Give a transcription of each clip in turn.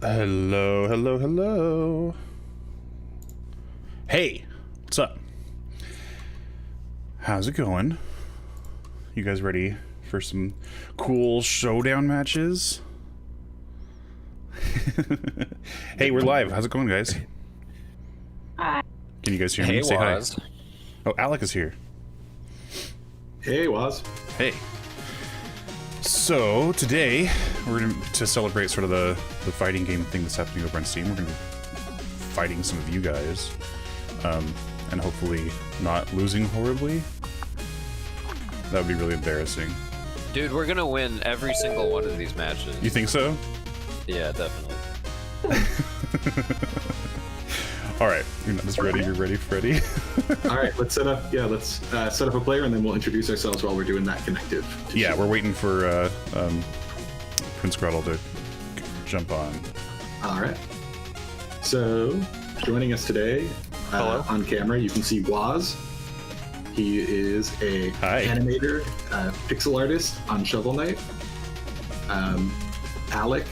Hello, hello, hello. Hey, what's up? How's it going? You guys ready for some cool showdown matches? Hey, we're live. How's it going, guys? Hi. Can you guys hear me? Hey, Say Waz. hi. Oh, Alec is here. Hey, Waz. Hey. So today we're going to celebrate sort of the fighting game thing that's happening over on Steam. We're going to be fighting some of you guys, and hopefully not losing horribly. That would be really embarrassing. Dude, we're gonna win every single one of these matches. You think so? Yeah, definitely. All right, you're not just ready. You're ready, Freddy. All right, let's set up. Yeah, let's set up a player, and then we'll introduce ourselves while we're doing that connective. Yeah, we're waiting for Prince Gretel to jump on. All right. So, joining us today on camera, you can see Waz. He is a animator, pixel artist on Shovel Knight. Alec,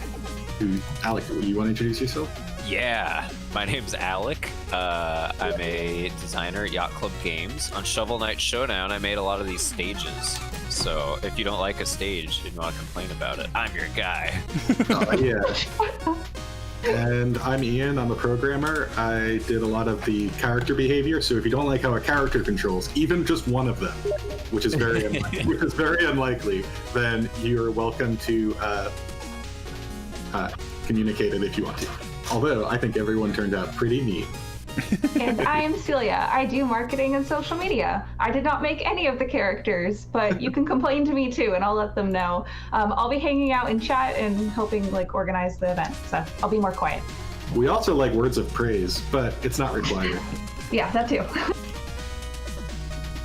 Alec, you want to introduce yourself? Yeah, my name's Alec. I'm a designer at Yacht Club Games. On Shovel Knight Showdown, I made a lot of these stages. So if you don't like a stage and you want to complain about it, I'm your guy. Yeah. And I'm Ian. I'm a programmer. I did a lot of the character behavior. So if you don't like how a character controls, even just one of them, which is very unlikely, then you're welcome to communicate it if you want to. Although I think everyone turned out pretty neat. And I'm Celia. I do marketing and social media. I did not make any of the characters, but you can complain to me too, and I'll let them know. I'll be hanging out in chat and helping organize the event, so I'll be more quiet. We also like words of praise, but it's not required. Yeah, that too.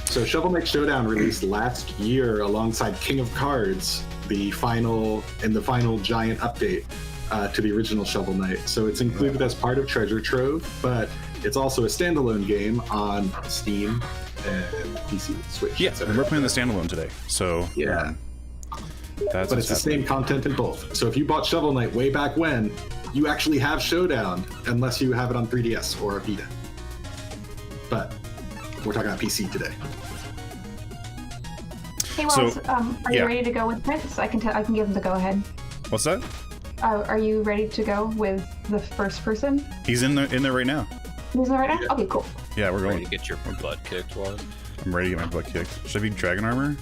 So Shovel Knight Showdown released last year alongside King of Cards, the final giant update to the original Shovel Knight. So it's included as part of Treasure Trove, but it's also a standalone game on Steam and PC, Switch. Yeah, and we're playing the standalone today. So yeah, that's but it's the same content in both. So if you bought Shovel Knight way back when, you actually have Showdown, unless you have it on 3DS or a Vita. But we're talking about PC today. Hey, Wells, are you ready to go with Prince? I can give him the go ahead. What's that? Are you ready to go with the first person? He's in there right now. He's in there right now? Okay, cool. Yeah, we're going. Ready to get your butt kicked, Waz? I'm ready to get my butt kicked. Should I be dragon armor?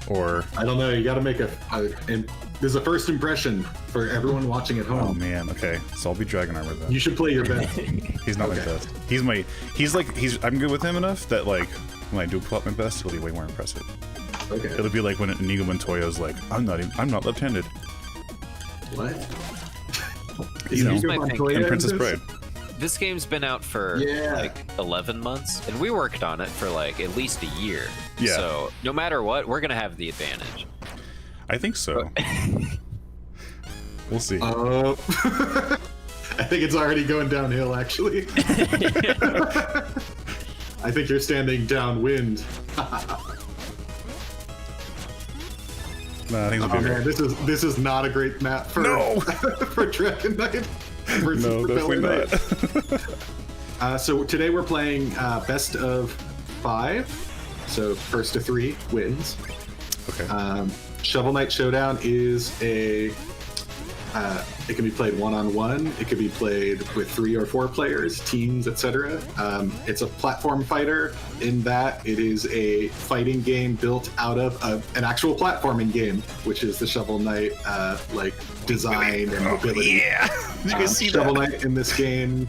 Or I don't know. You got to make there's a first impression for everyone watching at home. oh man, okay. So I'll be dragon armor then. You should play your best. He's not my best. I'm good with him enough that when I do pull up my best, it'll be way more impressive. Okay. It'll be like when Inigo Montoya's like, I'm not left-handed. What? You know, and Princess Bride. This game's been out for 11 months, and we worked on it for at least a year. Yeah. So no matter what, we're gonna have the advantage. I think so. We'll see. I think it's already going downhill, actually. I think you're standing downwind. Nah, things will be man, this is not a great map for for Dragon Knight. No, definitely not. So today we're playing best of 5. So first to 3 wins. Okay. Shovel Knight Showdown is it can be played one-on-one. It can be played with 3 or 4 players, teams, etc. It's a platform fighter in that it is a fighting game built out of an actual platforming game, which is the Shovel Knight design and mobility. Yeah, you can see Shovel Knight in this game.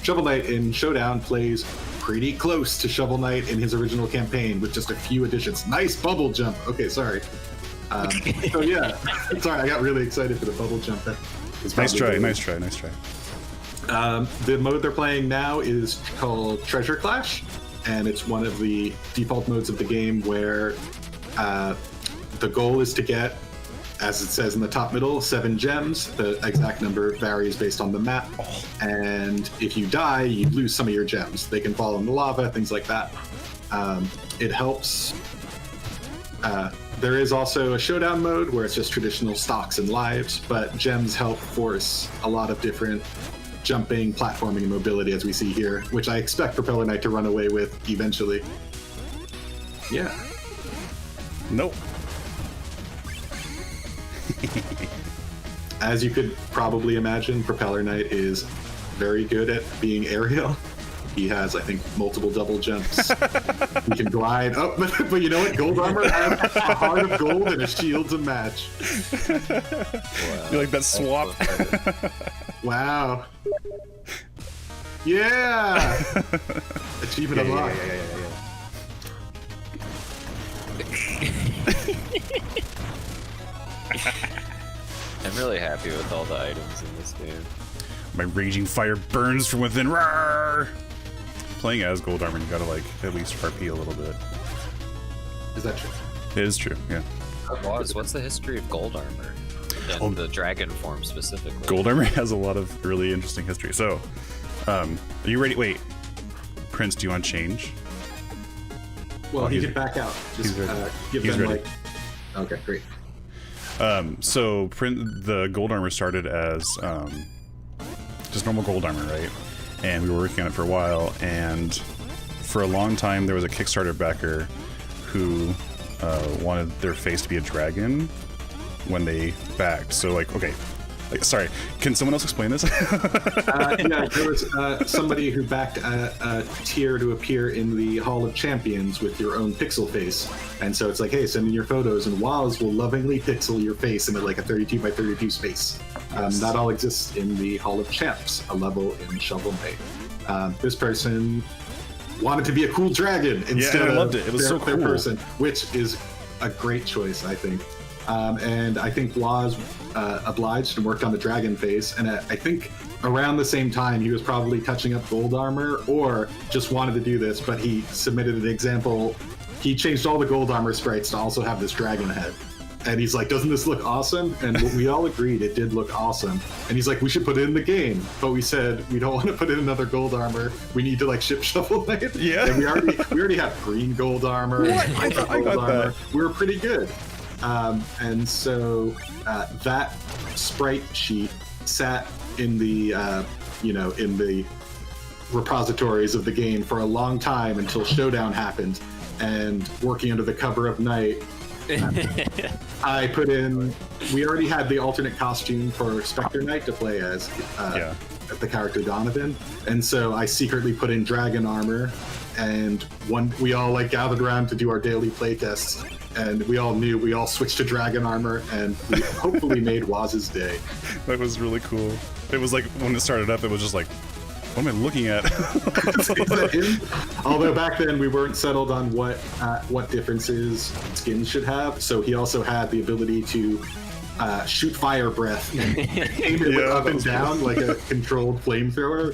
Shovel Knight in Showdown plays pretty close to Shovel Knight in his original campaign with just a few additions. Nice bubble jump. Okay, sorry. So yeah, sorry, I got really excited for the bubble jump. Nice try. The mode they're playing now is called Treasure Clash, and it's one of the default modes of the game where the goal is to get, as it says in the top middle, 7 gems. The exact number varies based on the map, and if you die, you lose some of your gems. They can fall in the lava, things like that. It helps There is also a showdown mode where it's just traditional stocks and lives, but gems help force a lot of different jumping, platforming, and mobility as we see here, which I expect Propeller Knight to run away with eventually. Yeah. Nope. As you could probably imagine, Propeller Knight is very good at being aerial. He has, I think, multiple double jumps. He can glide. Oh, but you know what? Gold armor has a heart of gold and a shield to match. Wow. You like that swap? Wow. Yeah! Achievement unlocked. I'm really happy with all the items in this game. My raging fire burns from within. Rawr! Playing as Gold Armor, you gotta like at least RP a little bit. Is that true? It is true, yeah. What's the history of Gold Armor? And the dragon form specifically. Gold Armor has a lot of really interesting history. So, are you ready? Wait, Prince, do you want to change? Well, he can back out. Just give He's them ready. like. Okay, great. So the Gold Armor started as just normal Gold Armor, right? And we were working on it for a while, and for a long time there was a Kickstarter backer who wanted their face to be a dragon when they backed. So like, okay, like, sorry, can someone else explain this? Yeah, there was somebody who backed a tier to appear in the Hall of Champions with your own pixel face. And so it's like, hey, send in your photos, and Woz will lovingly pixel your face into like a 32 by 32 space. That all exists in the Hall of Champs, a level in Shovel Knight. This person wanted to be a cool dragon instead I of loved it. It was so cool. their person, which is a great choice, I think. And I think Woz obliged and worked on the dragon face, and I think around the same time he was probably touching up Gold Armor or just wanted to do this, but he submitted an example. He changed all the Gold Armor sprites to also have this dragon head. And he's like, doesn't this look awesome? And we all agreed it did look awesome. And he's like, we should put it in the game. But we said, we don't want to put in another Gold Armor. We need to like ship Shovel Knight. Yeah. And we already have green Gold Armor. I got that. We were pretty good. And so that sprite sheet sat in the in the repositories of the game for a long time until Showdown happened. And working under the cover of night, I put in. We already had the alternate costume for Spectre Knight to play as the character Donovan, and so I secretly put in dragon armor. And we all like gathered around to do our daily play tests, and we all switched to dragon armor, and we hopefully made Woz's day. That was really cool. It was like when it started up, it was just like, what am I looking at? Is that him? Although back then we weren't settled on what differences skins should have, so he also had the ability to shoot fire breath and aim it up and down like a controlled flamethrower.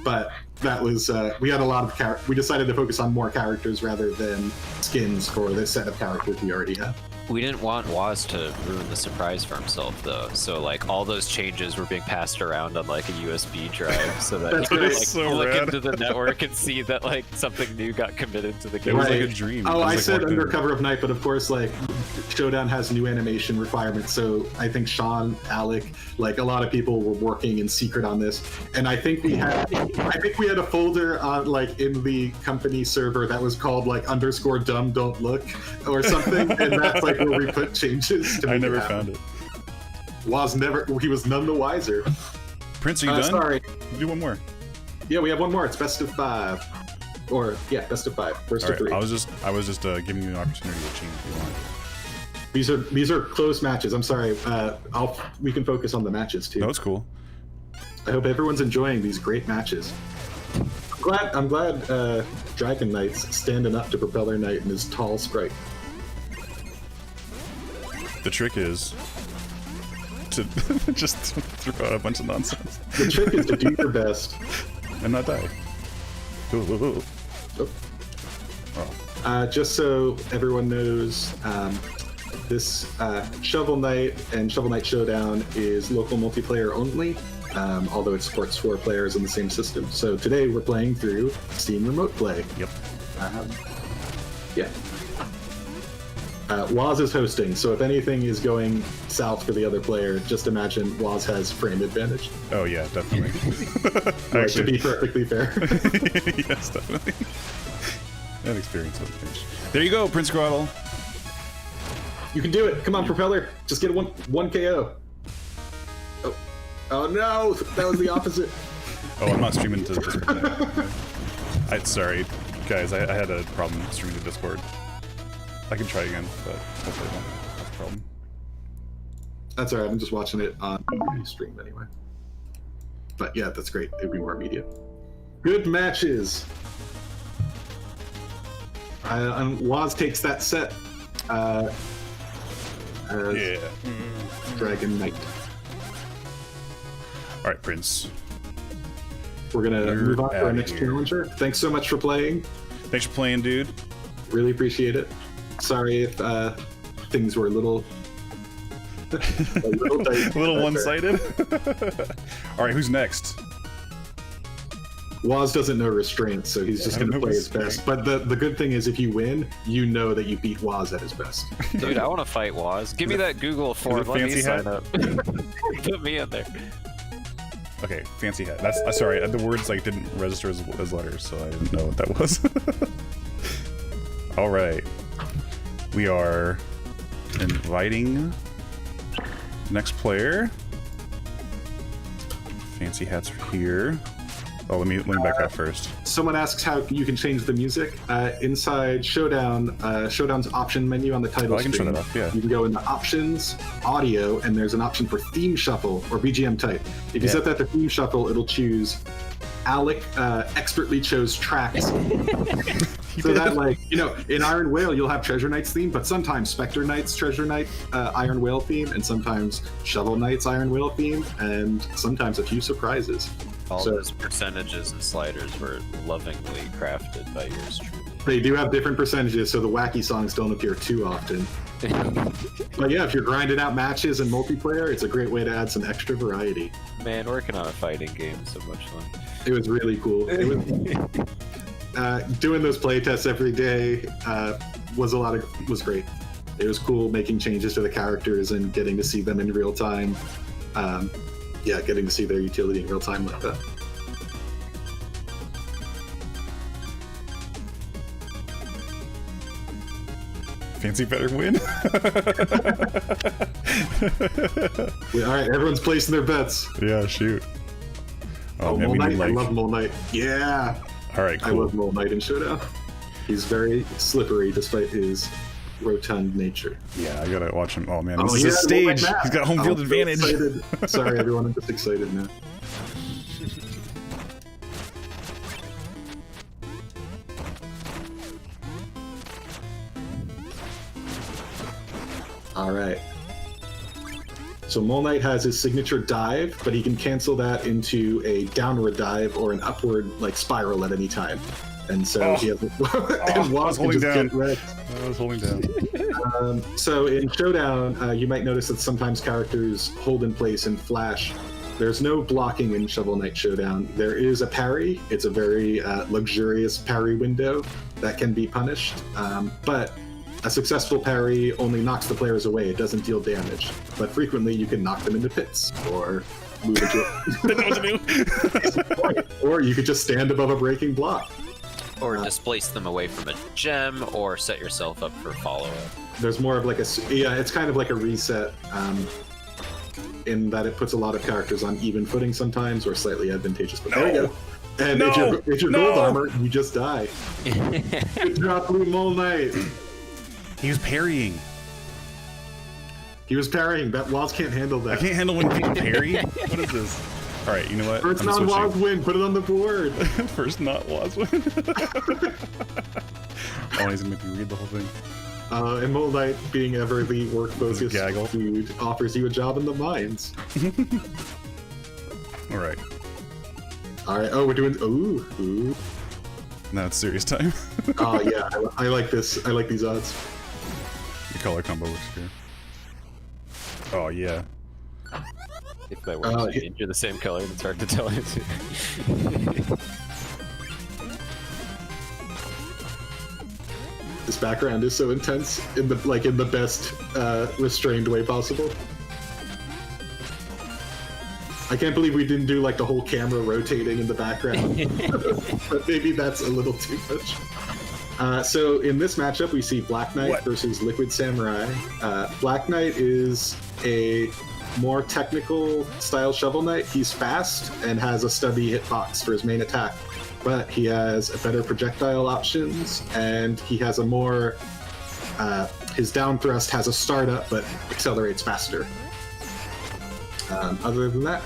But that was we had a lot of we decided to focus on more characters rather than skins for this set of characters we already have. We didn't want Woz to ruin the surprise for himself, though. So, like, all those changes were being passed around on, like, a USB drive so that you could, like, so look rad. into the network and see that, like, something new got committed to the game. It was like a dream. Oh, I like said walking under in. cover of night, but of course, like, Showdown has new animation requirements, so I think Sean, Alec, like, a lot of people were working in secret on this, and I think we had a folder on, like, in the company server that was called, like, _dumb don't look, or something, and that's, like, where we put changes to make I never it happen. found it. Woz he was none the wiser. Prince, are you done? Sorry. Do one more. Yeah, we have one more. It's best of 5. Or, yeah, best of 5. First All of right, 3. I was just giving you an opportunity to change if you want. These are close matches. I'm sorry. We can focus on the matches, too. No, it's cool. I hope everyone's enjoying these great matches. I'm glad Dragon Knight's standing up to Propeller Knight and his tall sprite. The trick is to just throw out a bunch of nonsense. The trick is to do your best. And not die. Ooh. Oh. Just so everyone knows, this Shovel Knight and Shovel Knight Showdown is local multiplayer only, although it supports 4 players in the same system. So today we're playing through Steam Remote Play. Yep. Yeah. Waz is hosting, so if anything is going south for the other player, just imagine Waz has frame advantage. Oh yeah, definitely. To be perfectly fair. Yes, definitely. That experience with Finch. There you go, Prince Groddle. You can do it. Come on, Propeller. Just get one KO. Oh no, that was the opposite. Oh, I'm not streaming to Discord. Sorry, guys. I had a problem streaming to Discord. I can try again, but hopefully I won't have a problem. That's alright. I'm just watching it on stream anyway. But yeah, that's great. It'd be more immediate. Good matches. And Waz takes that set. As Yeah. Dragon Knight. All right, Prince. We're gonna You're move on to our outta next here. challenger. Thanks so much for playing. Thanks for playing, dude. Really appreciate it. Sorry if things were a little A little one-sided. All right, who's next? Waz doesn't know restraint, so he's just going to no play his restraint. best. But the good thing is, if you win, you know that you beat Waz at his best. Dude, I want to fight Waz. Give me that Google form. Let me fancy sign hat? up. Put me in there. Okay, fancy hat. That's sorry. The words like didn't register as letters, so I didn't know what that was. All right, we are inviting next player. Fancy hats are here. Oh, let me back up first. Someone asks how you can change the music. Inside Showdown, Showdown's option menu on the title I can screen. turn that off, yeah. You can go into Options, Audio, and there's an option for Theme Shuffle or BGM type. If you set that to Theme Shuffle, it'll choose Alec expertly chose tracks. So that, like, you know, in Iron Whale, you'll have Treasure Knight's theme, but sometimes Spectre Knight's Treasure Knight Iron Whale theme, and sometimes Shovel Knight's Iron Whale theme, and sometimes a few surprises. All So- those percentages and sliders were lovingly crafted by yours truly. They do have different percentages, so the wacky songs don't appear too often. But yeah, if you're grinding out matches and multiplayer, it's a great way to add some extra variety. Man, working on a fighting game is so much fun. It was really cool. It was, doing those playtests every day was great. It was cool making changes to the characters and getting to see them in real time. Yeah, getting to see their utility in real time like that. Fancy better win. Yeah, all right, everyone's placing their bets. Yeah, shoot. Oh, man, Mole we Knight. need, I like- love Mole Knight. Yeah, All right, I cool. love Mole Knight in Showdown. He's very slippery despite his rotund nature. Yeah, I gotta watch him. Oh man, Oh, this is yeah, a Mole Knight stage. map. He's got home field I'm so advantage. excited. Sorry, everyone, I'm just excited now. All right. So Mole Knight has his signature dive, but he can cancel that into a downward dive or an upward like spiral at any time. And so he has I and was Waz can holding just down. get wrecked. I was holding down. So in Showdown, you might notice that sometimes characters hold in place and flash. There's no blocking in Shovel Knight Showdown. There is a parry. It's a very luxurious parry window that can be punished. But a successful parry only knocks the players away. It doesn't deal damage. But frequently you can knock them into pits or move into or you could just stand above a breaking block. Or displace them away from a gem, or set yourself up for follow-up. There's more of like it's kind of like a reset in that it puts a lot of characters on even footing sometimes or slightly advantageous. But there you go. And if you're gold armor, you just die. Good job, Blue Mole Knight. He was parrying. He was parrying. That Waz can't handle that. I can't handle when people parry. What is this? All right, you know what? First I'm non Waz switching. win. Put it on the board. First not was win. Oh, he's gonna make me read the whole thing. And Mole Knight, being ever the work-focused Gaggle. dude, offers you a job in the mines. All right, All right. Oh, we're doing. Ooh. now it's serious time. Oh yeah, I like this. I like these odds. The color combo works good. Oh yeah. If that works, yeah. you're the same color, it's hard to tell. This background is so intense in the best restrained way possible. I can't believe we didn't do like the whole camera rotating in the background, but maybe that's a little too much. So in this matchup, we see Black Knight versus Liquid Samurai. Black Knight is a more technical style Shovel Knight. He's fast and has a stubby hitbox for his main attack, but he has a better projectile options, and he has a more his down thrust has a startup but accelerates faster. Other than that,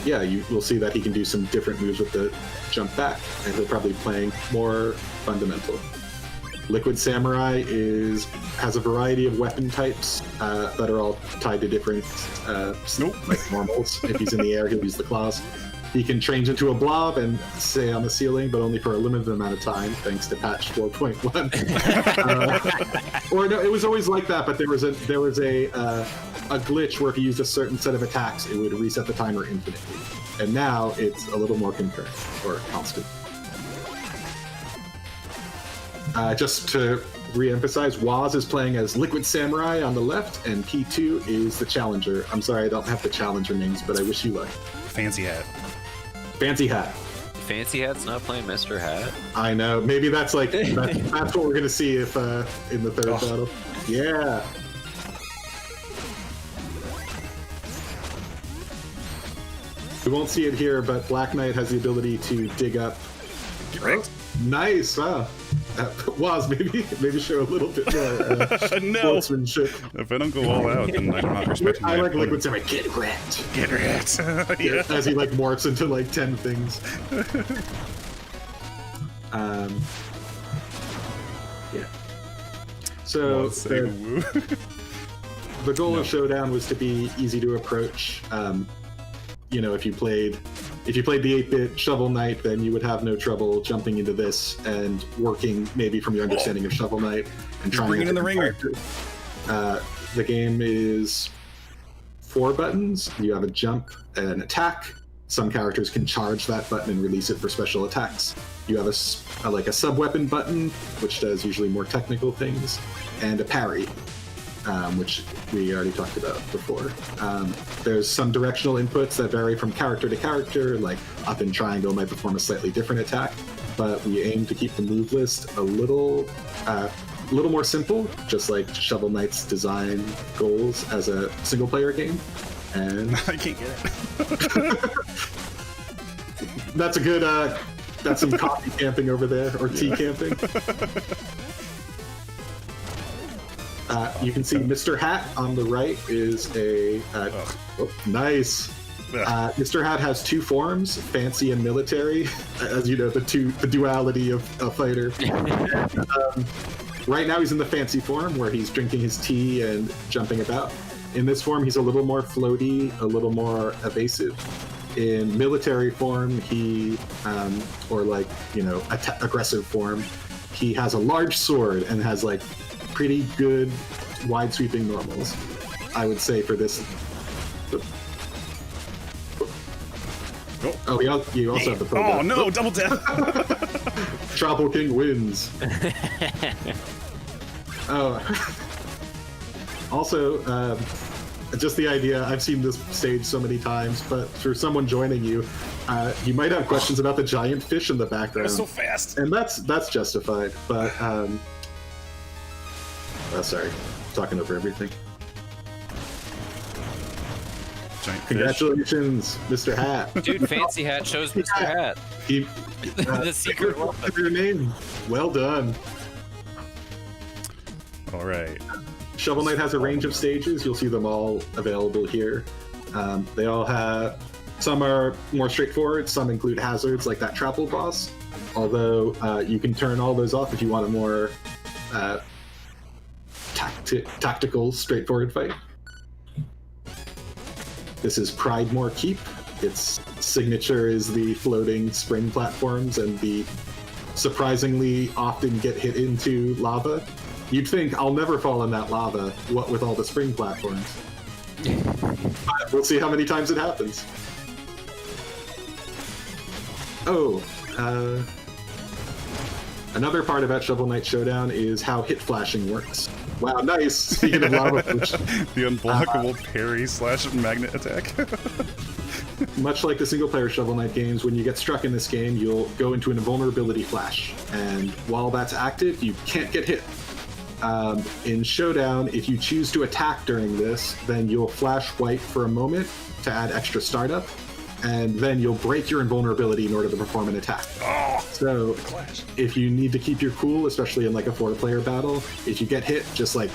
yeah, you will see that he can do some different moves with the jump back, and he'll probably be playing more fundamental. Liquid Samurai has a variety of weapon types that are all tied to different like normals. If he's in the air, he'll use the claws. He can change into a blob and stay on the ceiling, but only for a limited amount of time, thanks to patch 4.1. Or no, it was always like that, but there was a glitch where if you used a certain set of attacks, it would reset the timer infinitely. And now it's a little more concurrent or constant. Just to re-emphasize, Waz is playing as Liquid Samurai on the left, and P2 is the Challenger. I'm sorry I don't have the Challenger names, but I wish you luck. Fancy Hat. Fancy Hat. Fancy Hat's not playing Mr. Hat. I know. Maybe that's like that's what we're gonna see if in the third battle. Yeah. We won't see it here, but Black Knight has the ability to dig up. Correct. Nice. Wow. Waz, maybe show a little bit more No. sportsmanship. If I don't go all out, then I'm not respecting I my like Liquid opponent. Samurai. Get wrecked. Get wrecked. Yeah. As he like morphs into like 10 things. Yeah. So Waz saying woo. the goal of Showdown was to be easy to approach. You know, if you played the 8-bit Shovel Knight, then you would have no trouble jumping into this and working maybe from your understanding of Shovel Knight and trying bringing in the ringer. The game is 4 buttons. You have a jump and an attack. Some characters can charge that button and release it for special attacks. You have a sub-weapon button, which does usually more technical things, and a parry, which we already talked about before. There's some directional inputs that vary from character to character, like up and triangle might perform a slightly different attack, but we aim to keep the move list a little more simple, just like Shovel Knight's design goals as a single-player game. And I can't get it. that's a good, that's some coffee camping over there, or tea camping. You can see Mr. Hat on the right is a nice. Mr. Hat has 2 forms, fancy and military, as you know, the duality of a fighter. Right now he's in the fancy form where he's drinking his tea and jumping about. In this form, he's a little more floaty, a little more evasive. In military form, aggressive form, he has a large sword and has like pretty good wide sweeping normals, I would say, for this. Oh, you also have the pro. Oh no, double tap. Tropical King wins. Oh. Also, just the idea, I've seen this stage so many times, but for someone joining you, you might have questions about the giant fish in the background. That's so fast. And that's justified, but sorry, talking over everything. Giant fish. Congratulations, Mr. Hat. Dude, Fancy Hat chose Mr. Hat. He, The secret weapon. your name. Well done. All right. Shovel Knight has a range of stages. You'll see them all available here. They all have, some are more straightforward, some include hazards like that Trapple boss, although you can turn all those off if you want a more tactical, straightforward fight. This is Pridemore Keep. Its signature is the floating spring platforms and the surprisingly often get hit into lava. You'd think, I'll never fall in that lava, what with all the spring platforms. But we'll see how many times it happens. Another part about Shovel Knight Showdown is how hit flashing works. Wow, nice! Speaking of lava push, The unblockable parry / magnet attack. much like the single-player Shovel Knight games, when you get struck in this game, you'll go into an invulnerability flash, and while that's active, you can't get hit. In Showdown, if you choose to attack during this, then you'll flash white for a moment to add extra startup, and then you'll break your invulnerability in order to perform an attack. So if you need to keep your cool, especially in like a 4-player battle, if you get hit, just like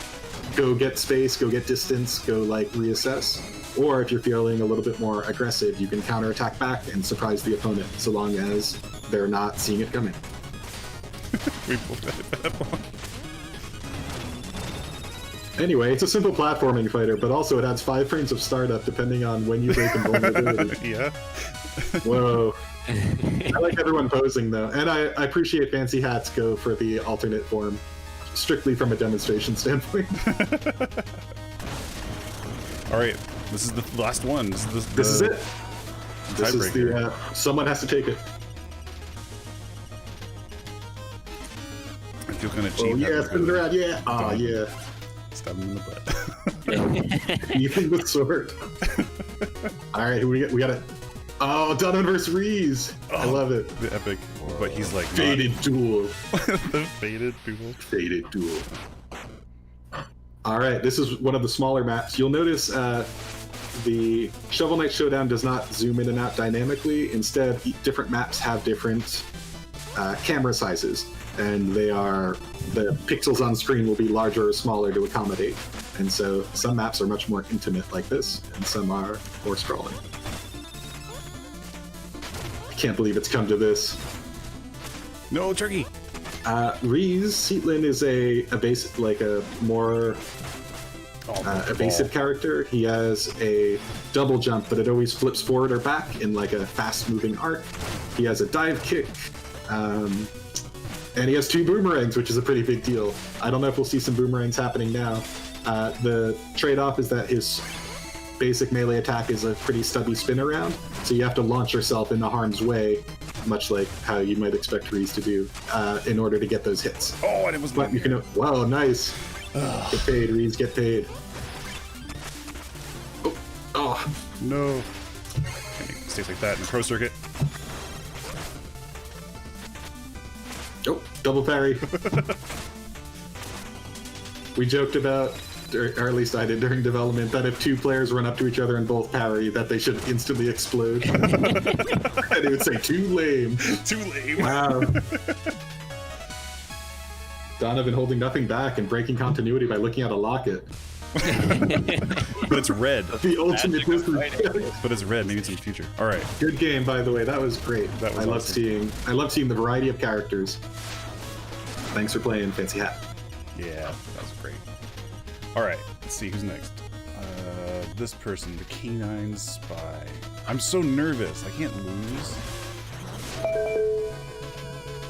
go get space, go get distance, go like reassess. Or if you're feeling a little bit more aggressive, you can counterattack back and surprise the opponent, so long as they're not seeing it coming. We both had it that long. Anyway, it's a simple platforming fighter, but also it adds 5 frames of startup depending on when you break invulnerability. Yeah. Whoa. I like everyone posing though, and I appreciate Fancy Hats go for the alternate form, strictly from a demonstration standpoint. All right, this is the last one. This This is it. This is tiebreaker. someone has to take it. I feel kind of cheap. Oh yeah, having spin it to around, yeah. Oh yeah. Stab him in the butt. Ethan with sword. All right, who we got it. Oh, Donovan versus Reese. I love it. The epic, but he's like Faded duel. the faded duel. Faded duel. All right, this is one of the smaller maps. You'll notice the Shovel Knight Showdown does not zoom in and out dynamically. Instead, different maps have different camera sizes, and the pixels on screen will be larger or smaller to accommodate. And so some maps are much more intimate like this, and some are more sprawling. I can't believe it's come to this. No turkey. Reese Seatlin is a basic, like a more evasive character. He has a double jump, but it always flips forward or back in like a fast-moving arc. He has a dive kick, and he has 2 boomerangs, which is a pretty big deal. I don't know if we'll see some boomerangs happening now. The trade-off is that his basic melee attack is a pretty stubby spin around, so you have to launch yourself into harm's way, much like how you might expect Reese to do, in order to get those hits. Oh, and it was. But you can. Wow, nice. Get paid, Reese. Get paid. Oh, No. Okay, stays like that in the pro circuit. oh, double parry. We joked about, or at least I did during development, that if 2 players run up to each other and both parry, that they should instantly explode. And he would say, "Too lame." Too lame. Wow. Donovan holding nothing back and breaking continuity by looking at a locket. But it's red. The ultimate disrespect. But it's red. Maybe it's in the future. All right. Good game, by the way. That was great. That was I love awesome. seeing the variety of characters. Thanks for playing, Fancy Hat. Yeah, that was great. All right. Let's see who's next. This person, the Canine Spy. I'm so nervous. I can't lose.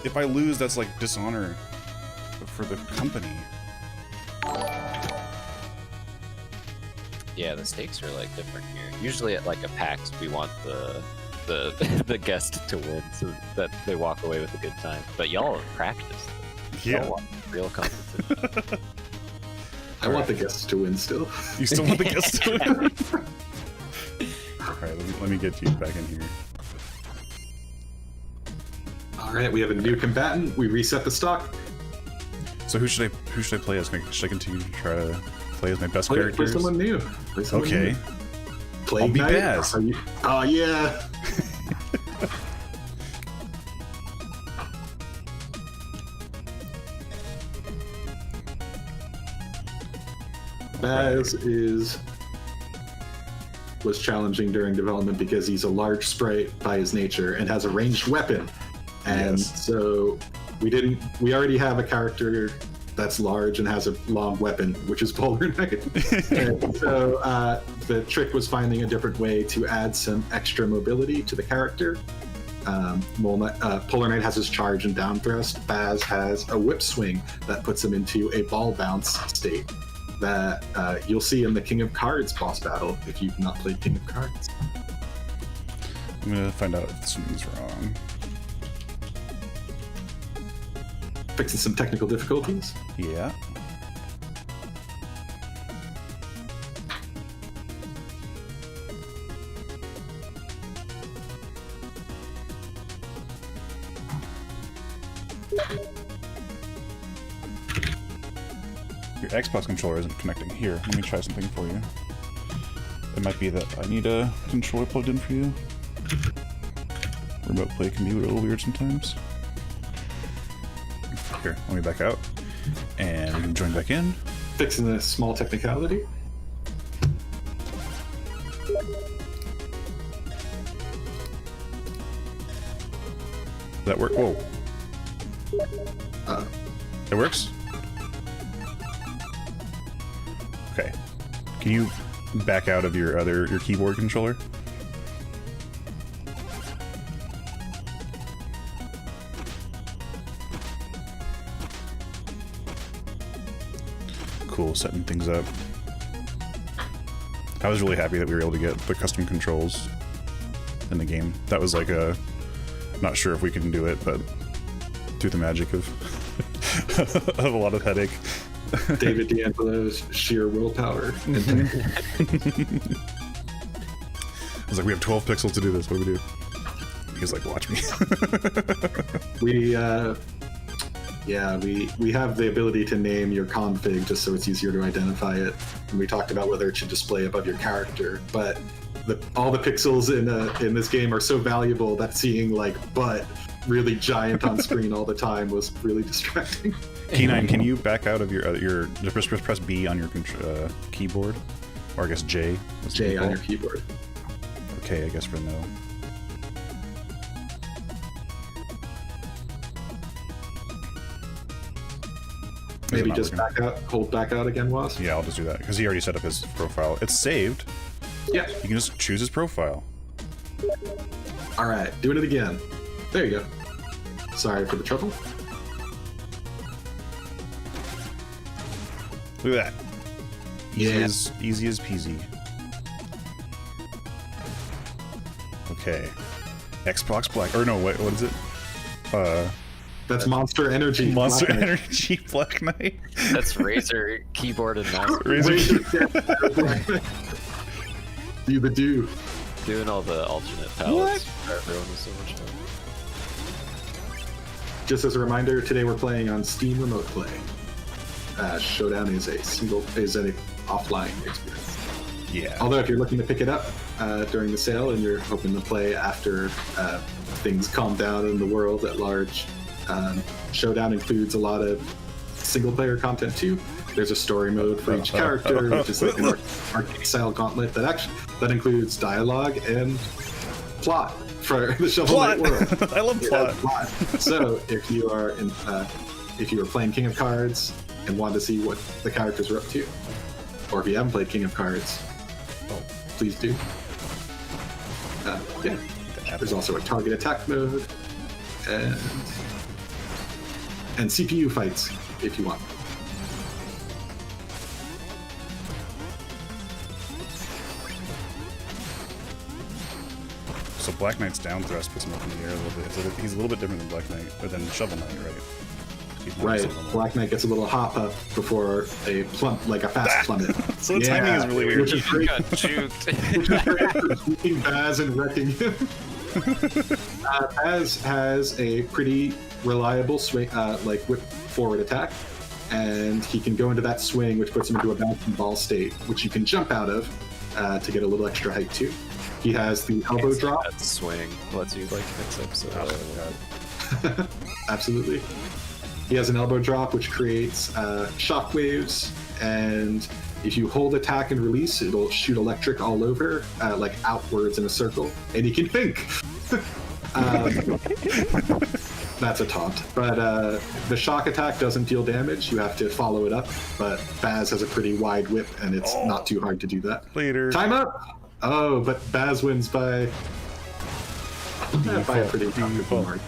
If I lose, that's like dishonor for the company. Yeah, the stakes are like different here. Usually at like a PAX, we want the the guest to win so that they walk away with a good time. But y'all have practiced. Yeah. Y'all want real competition. I want the guests to win still. You still want the guest to win? All right, let me get you back in here. All right, we have a new combatant. We reset the stock. So who should I play as? Should I continue to try to play as my best Play characters? someone new. Play someone Okay. new. Plague I'll be Knight? Baz. Are you... Oh yeah. Baz was challenging during development because he's a large sprite by his nature and has a ranged weapon. And Yes. so we already have a character that's large and has a long weapon, which is Polar Knight. And so the trick was finding a different way to add some extra mobility to the character. Polar Knight has his charge and down thrust. Baz has a whip swing that puts him into a ball bounce state that you'll see in the King of Cards boss battle if you've not played King of Cards. I'm gonna find out if something's wrong. Fixing some technical difficulties. Yeah. Your Xbox controller isn't connecting. Here, let me try something for you. It might be that I need a controller plugged in for you. Remote play can be a little weird sometimes. Here, let me back out. And we can join back in. Fixing a small technicality. Does that work? Whoa. It works? Okay. Can you back out of your keyboard controller? Cool, setting things up. I was really happy that we were able to get the custom controls in the game. That was like a... Not sure if we can do it, but through the magic of of a lot of headache. David D'Angelo's sheer willpower. I was like, we have 12 pixels to do this. What do we do? He's like, watch me. we have the ability to name your config just so it's easier to identify it. And we talked about whether it should display above your character, but all the pixels in this game are so valuable that seeing like butt really giant on screen all the time was really distracting. K9, can you back out of your press B on your keyboard, or I guess J? J on your keyboard. Okay, I guess for no. Maybe just back out, hold back out again, Was? Yeah, I'll just do that because he already set up his profile. It's saved. Yeah. You can just choose his profile. All right, doing it again. There you go. Sorry for the trouble. Look at that. Yeah. Easy as peasy. Okay. Xbox Black. Or no, what is it? That's Monster Energy. Monster Black Knight. Energy Black Knight. That's Razer keyboard and mouse. Razer. You the do. Doing all the alternate palettes for everyone is so much fun. Just as a reminder, today we're playing on Steam Remote Play. Showdown is an offline experience. Yeah. Although if you're looking to pick it up during the sale and you're hoping to play after things calm down in the world at large, Showdown includes a lot of single-player content too. There's a story mode for each character, which is like an arcade-style gauntlet that includes dialogue and plot for the Shovel Knight world. I love plot. So if you are playing King of Cards and want to see what the characters are up to, or if you haven't played King of Cards, please do. Yeah. There's also a target attack mode and CPU fights if you want. So Black Knight's down thrust puts him up in the air a little bit. So he's a little bit different than Black Knight, or than Shovel Knight, right? Right. Black Knight gets a little hop up before a fast plummet. So the timing is really weird. Which is great. Got juked. Which is great for beating Baz and wrecking him. Baz has a pretty reliable swing, whip forward attack, and he can go into that swing, which puts him into a bouncing ball state, which you can jump out of to get a little extra height too. He has the elbow drop. That swing lets you like mix up so. Absolutely. He has an elbow drop, which creates shockwaves, and if you hold attack and release, it'll shoot electric all over, like outwards in a circle, and he can think. That's a taunt. But the shock attack doesn't deal damage. You have to follow it up, but Baz has a pretty wide whip, and it's not too hard to do that. Later. Time up! Oh, but Baz wins by a pretty comfortable margin.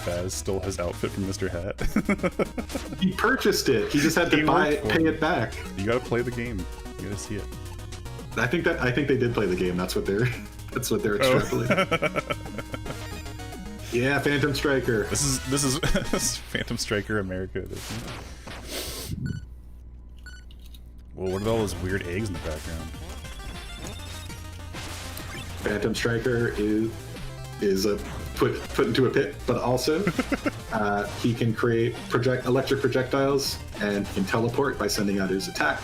Baz stole his outfit from Mr. Hat. He purchased it. He just had to pay it back. You gotta play the game. You gotta see it. I think they did play the game. That's what they're extrapolating. Yeah, Phantom Striker. This is Phantom Striker America edition. Well, what are all those weird eggs in the background? Phantom Striker is a put into a pit, but also he can create electric projectiles and can teleport by sending out his attack.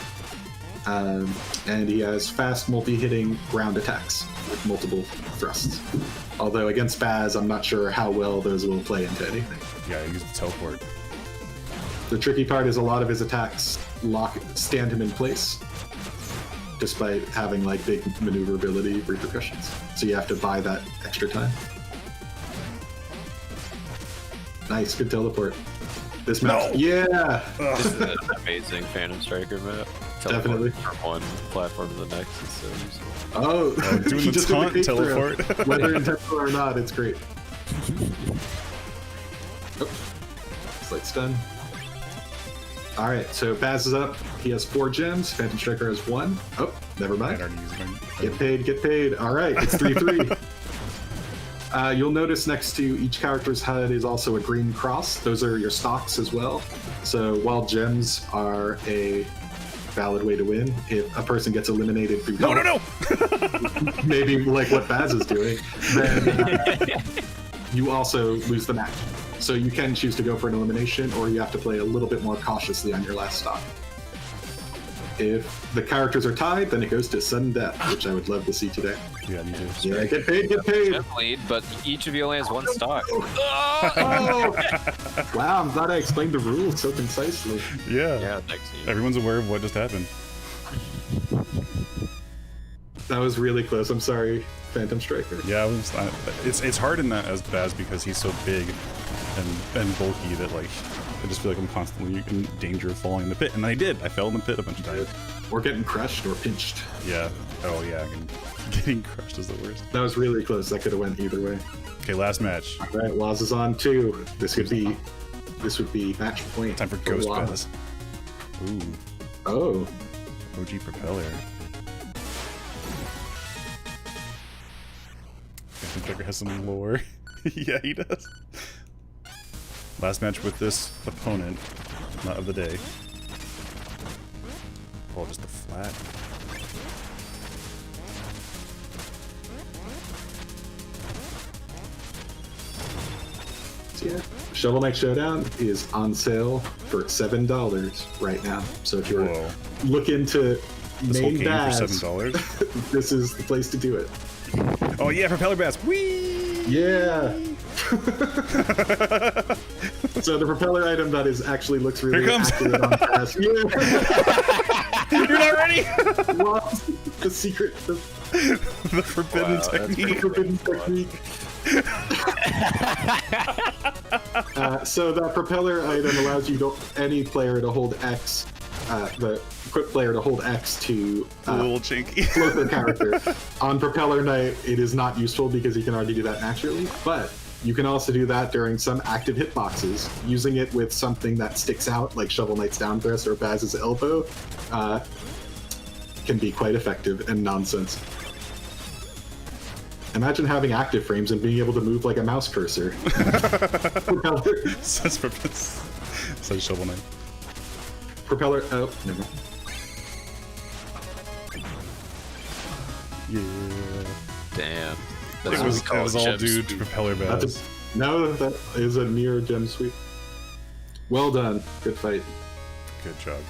And he has fast multi-hitting ground attacks with multiple thrusts. Although against Baz, I'm not sure how well those will play into anything. Yeah, he used the teleport. The tricky part is a lot of his attacks stand him in place, despite having like big maneuverability repercussions. So you have to buy that extra time. Nice, good teleport. This map, yeah. This is an amazing Phantom Striker map. Definitely. From one platform to the next is so useful. Oh, doing he the just did taunt cape throw. teleport. Whether intentional or not, it's great. Oh, slight stun. All right, so Baz is up. He has 4 gems. Phantom Striker has 1. Oh, never I mind. already used mine. Get paid, get paid. All right, it's 3-3. You'll notice next to each character's head is also a green cross. Those are your stocks as well. So while gems are a valid way to win, if a person gets eliminated through No! maybe like what Baz is doing, then you also lose the match. So you can choose to go for an elimination, or you have to play a little bit more cautiously on your last stock. If the characters are tied, then it goes to sudden death, which I would love to see today. Yeah, me too. Yeah, get paid, get paid! Gem lead, but each of you only has 1 stock. Oh! Wow, I'm glad I explained the rules so concisely. Yeah. Yeah, thanks. Everyone's aware of what just happened. That was really close. I'm sorry, Phantom Striker. Yeah, it's hard in that as Baz because he's so big and bulky that like I just feel like I'm constantly in danger of falling in the pit, and I did. I fell in the pit a bunch of times. Or getting crushed or pinched. Yeah. Oh yeah. Getting crushed is the worst. That was really close. That could have went either way. Okay, last match. All right, Waz is on 2. This would be match point. Time for Ghost Waz. Baz. Ooh. Oh. OG Propeller. Phantom Striker has some lore. Yeah, he does. Last match with this opponent, not of the day. Oh, just the flat. So yeah, Shovel Knight Showdown is on sale for $7 right now. So if you're Whoa. looking to This whole main game Baz, for $7? this is the place to do it. Oh yeah, Propeller Baz. Whee! Yeah. So the propeller item that actually looks really Here comes. accurate on Baz. Yeah. You're not ready. What? The secret. The forbidden Wow, that's technique. Forbidden technique. So that propeller item allows any player to hold X, the equipped player to hold X to A little chinky. float their character. On Propeller Knight, it is not useful because you can already do that naturally, but you can also do that during some active hitboxes. Using it with something that sticks out, like Shovel Knight's down thrust or Baz's elbow, can be quite effective and nonsense. Imagine having active frames and being able to move like a mouse cursor. Says purpose. Says Shovel Knight. Propeller. Oh, never. Yeah. Damn. It was all due to Propeller Baz. No, that is a near gem sweep. Well done. Good fight. Good job.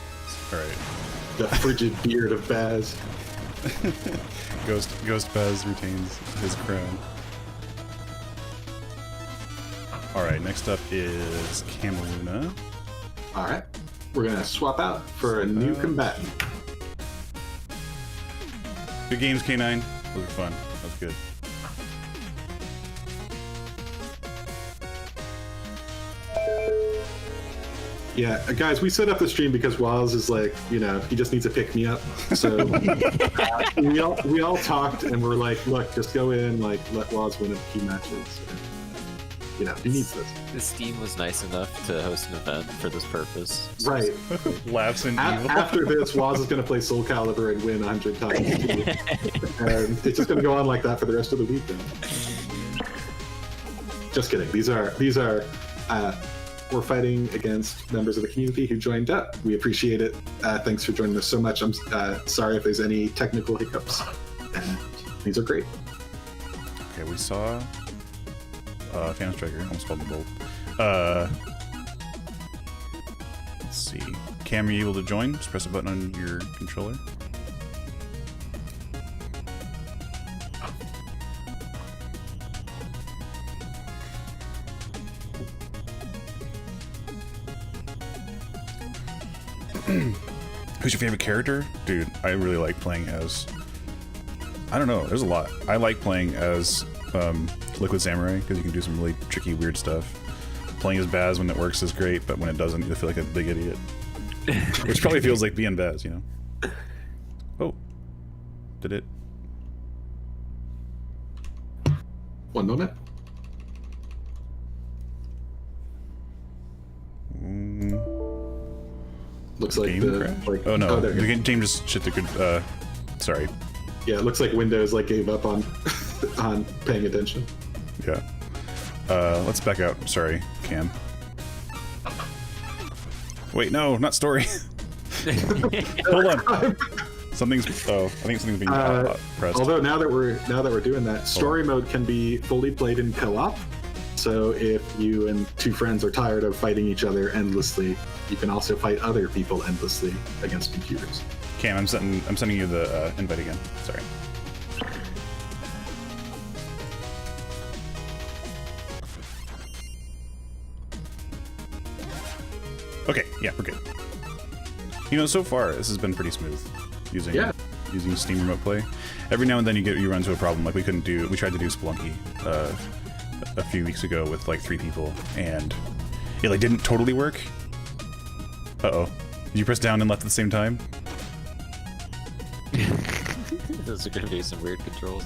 All right. The frigid beard of Baz. Ghost Baz retains his crown. All right. Next up is Cameluna. All right. We're going to swap out for a new combatant. Good games, K9. Those were fun. That was good. Yeah, guys, we set up the stream because Waz is like, he just needs to pick me up. So we all talked and we're like, look, just go in, like, let Waz win a few matches. he needs this. The Steam was nice enough to host an event for this purpose. Right. Laughs in evil. After this, Waz is going to play Soul Calibur and win 100 times. And it's just going to go on like that for the rest of the weekend. Just kidding. These are we're fighting against members of the community who joined up. We appreciate it. Thanks for joining us so much. I'm sorry if there's any technical hiccups. And these are great. Okay, we saw Phantom Striker, almost called the Bolt. Let's see. Cam, are you able to join? Just press a button on your controller. Who's your favorite character? Dude, I really like playing as... I don't know, there's a lot. I like playing as Liquid Samurai, because you can do some really tricky, weird stuff. Playing as Baz when it works is great, but when it doesn't, you feel like a big idiot. Which probably feels like being Baz, you know? Oh. Did it? One moment. Looks like Game crash? Oh no, there the game just shit the good. Sorry. Yeah, it looks like Windows gave up on on paying attention. Yeah. Let's back out. Sorry, Cam. Wait, no, not story. Hold on. Something's. Oh, I think something's being pressed. Although now that we're doing that, story mode can be fully played in co-op. So if you and two friends are tired of fighting each other endlessly, you can also fight other people endlessly against computers. Cam, I'm sending you the invite again. Sorry. Okay, yeah, we're good. You know, so far this has been pretty smooth using Steam Remote Play. Every now and then you run into a problem. Like we tried to do Spelunky a few weeks ago with like 3 people, and it like didn't totally work. Uh-oh. Did you press down and left at the same time? Those are gonna be some weird controls.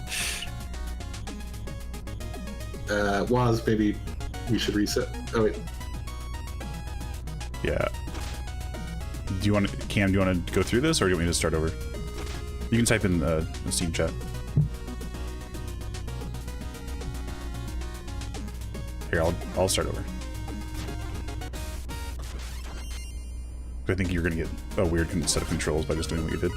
Waz, maybe we should reset. Oh wait. Yeah. Cam, do you want to go through this, or do you want me to start over? You can type in the Steam chat. Here, I'll start over. I think you're gonna get a weird set of controls by just doing what you did.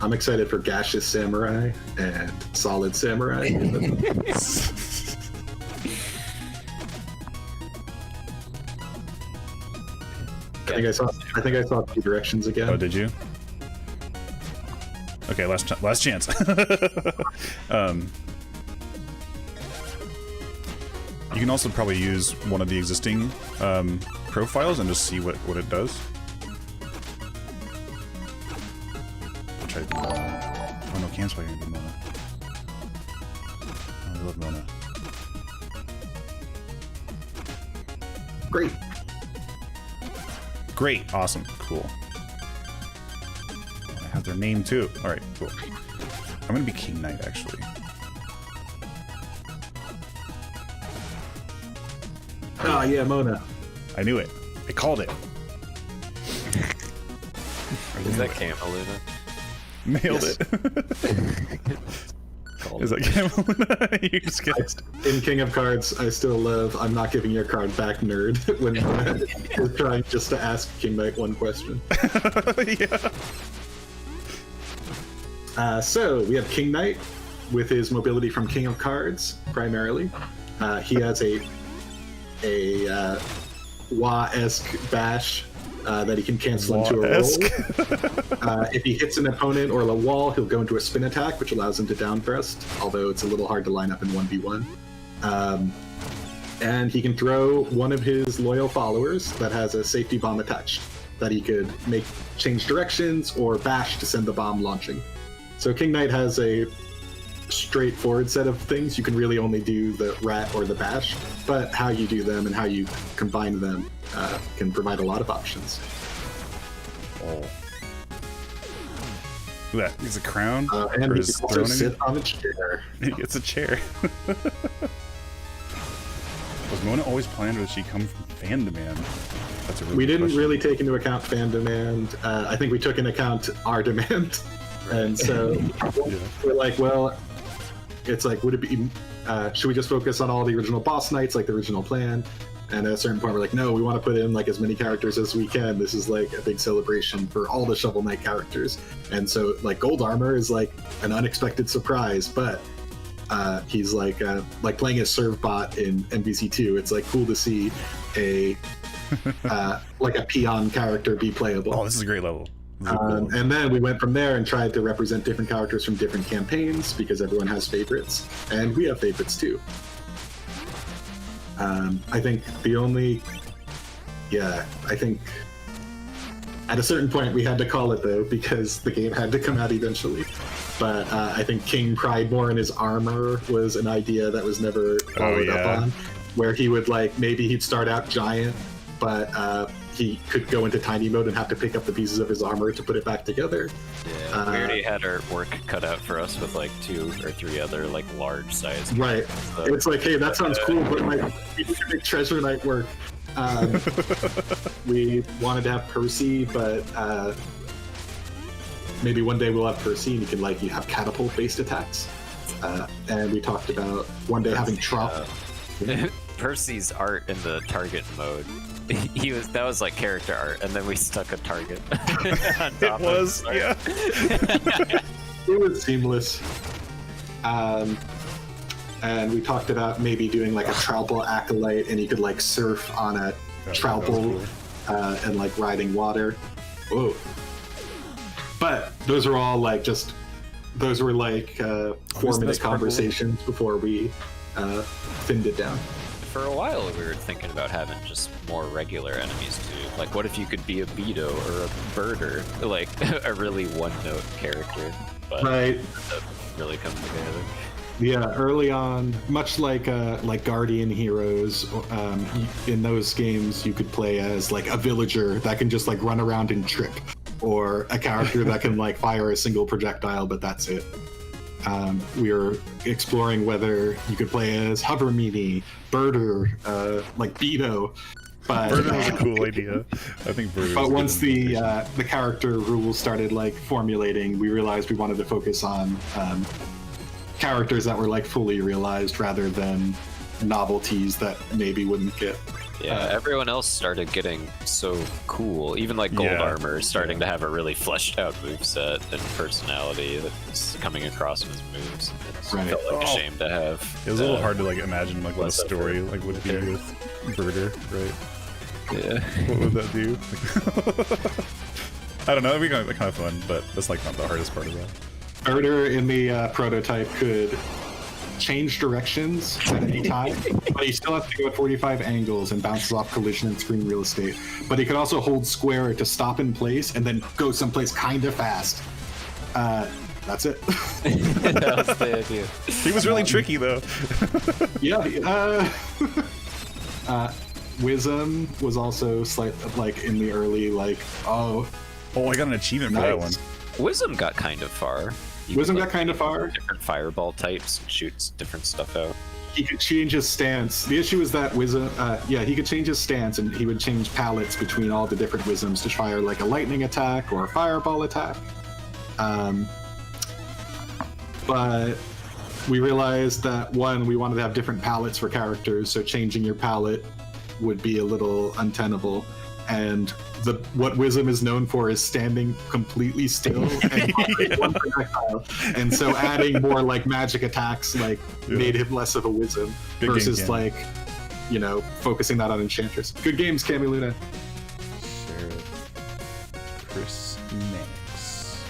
I'm excited for Gaseous Samurai and Solid Samurai. I think I saw 2 directions again. Oh, did you? Okay, last chance. You can also probably use one of the existing profiles and just see what it does. I'll try to do Mona. Oh no, Cam's probably gonna do Mona. Oh, I love Mona. Great. Great, awesome, cool. I have their name too. Alright, cool. I'm gonna be King Knight, actually. Ah, yeah, Mona. I knew it. I called it. Is that Cameluna? Nailed Yes. it. Is that Cameluna? You just guessed. In King of Cards, I still love I'm not giving your card back, nerd, when Mona is trying just to ask King Knight one question. Yeah. So we have King Knight with his mobility from King of Cards, primarily. He has a Wah-esque bash that he can cancel into a roll. If he hits an opponent or a wall, he'll go into a spin attack, which allows him to down thrust, although it's a little hard to line up in 1v1. And he can throw one of his loyal followers that has a safety bomb attached that he could change directions or bash to send the bomb launching. So King Knight has a straightforward set of things. You can really only do the rat or the bash, but how you do them and how you combine them can provide a lot of options. Oh. Look at that. He's a crown. And or he his can also throne, I sit mean? on a chair. He gets a chair. Was Mona always planned, or did she come from fan demand? That's a really We good didn't question. really take into account fan demand. I think we took into account our demand. And so we're like, well, it's like, would it be, should we just focus on all the original boss nights, like the original plan? And at a certain point, we're like, no, we want to put in like as many characters as we can. This is like a big celebration for all the Shovel Knight characters. And so like Gold Armor is like an unexpected surprise, but he's like playing as serve bot in MVC2. It's like cool to see a like a peon character be playable. Oh, this is a great level. This is a cool one. And then we went from there and tried to represent different characters from different campaigns because everyone has favorites, and we have favorites too. I think I think at a certain point we had to call it though because the game had to come out eventually. But I think King Pridemore and his armor was an idea that was never followed up on, where he would like maybe he'd start out giant, but he could go into tiny mode and have to pick up the pieces of his armor to put it back together. Yeah, we already had our work cut out for us with like 2 or 3 other like large size. Right. So, It's like, hey, that sounds cool, but like we need to make Treasure Knight work. We wanted to have Percy, but maybe one day we'll have Percy and you have catapult-based attacks. And we talked about one day having Trop. Percy's art in the target mode. That was like character art, and then we stuck a target. On It top was, of art. yeah. It was seamless. And we talked about maybe doing like a Troupple acolyte, and you could like surf on a Troupple and like riding water. Whoa. But those are all like those were like 4-minute conversations before we thinned it down. For a while, we were thinking about having just more regular enemies too. Like, what if you could be a Beto or a Birder, like a really one-note character, but Right. that really come together. Yeah, early on, much like Guardian Heroes, in those games you could play as like a villager that can just like run around and trip, or a character that can like fire a single projectile, but that's it. We were exploring whether you could play as Hover Meanie, Birder, like Beto. But Birder was a cool idea. I think Birder. but once the character rules started like formulating, we realized we wanted to focus on characters that were like fully realized rather than novelties that maybe wouldn't get. Yeah, everyone else started getting so cool. Even like Gold Armor is starting to have a really fleshed out moveset and personality that's coming across in his moves. It's Right. felt like a shame to have. It was a little hard to like imagine like what a less story effort. like would be with Birder, right? Yeah. What would that do? I don't know. It'd be kind of fun, but that's like not the hardest part of that. Birder in the prototype could change directions at any time, but he still has to go at 45 angles and bounces off collision and screen real estate. But he could also hold square to stop in place and then go someplace kind of fast. That's it. That was the idea. He was really tricky though. Yeah. Wisdom was also like in the early like Oh, I got an achievement for that one. nice. Wisdom got kind of far. You Wisdom could, got kind of far. different fireball types and shoots different stuff out. He could change his stance. The issue is that Wisdom, he could change his stance and he would change palettes between all the different Wisdoms to fire like a lightning attack or a fireball attack. But we realized that one, we wanted to have different palettes for characters, so changing your palette would be a little untenable. And what Wisdom is known for is standing completely still and firing one projectile. And so adding more like magic attacks made him less of a Wisdom Good game, versus Cam. focusing that on Enchantress. Good games, Cami Luna. Chris Nix.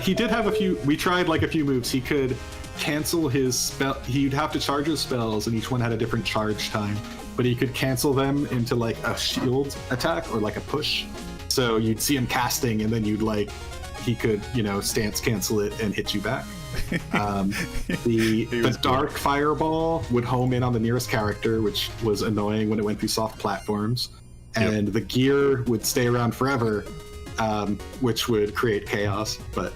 He did have a few. We tried like a few moves. He could cancel his spell. He'd have to charge his spells, and each one had a different charge time. But he could cancel them into like a shield attack or like a push. So you'd see him casting, and then he could stance cancel it and hit you back. The dark fireball would home in on the nearest character, which was annoying when it went through soft platforms. And the gear would stay around forever, which would create chaos. But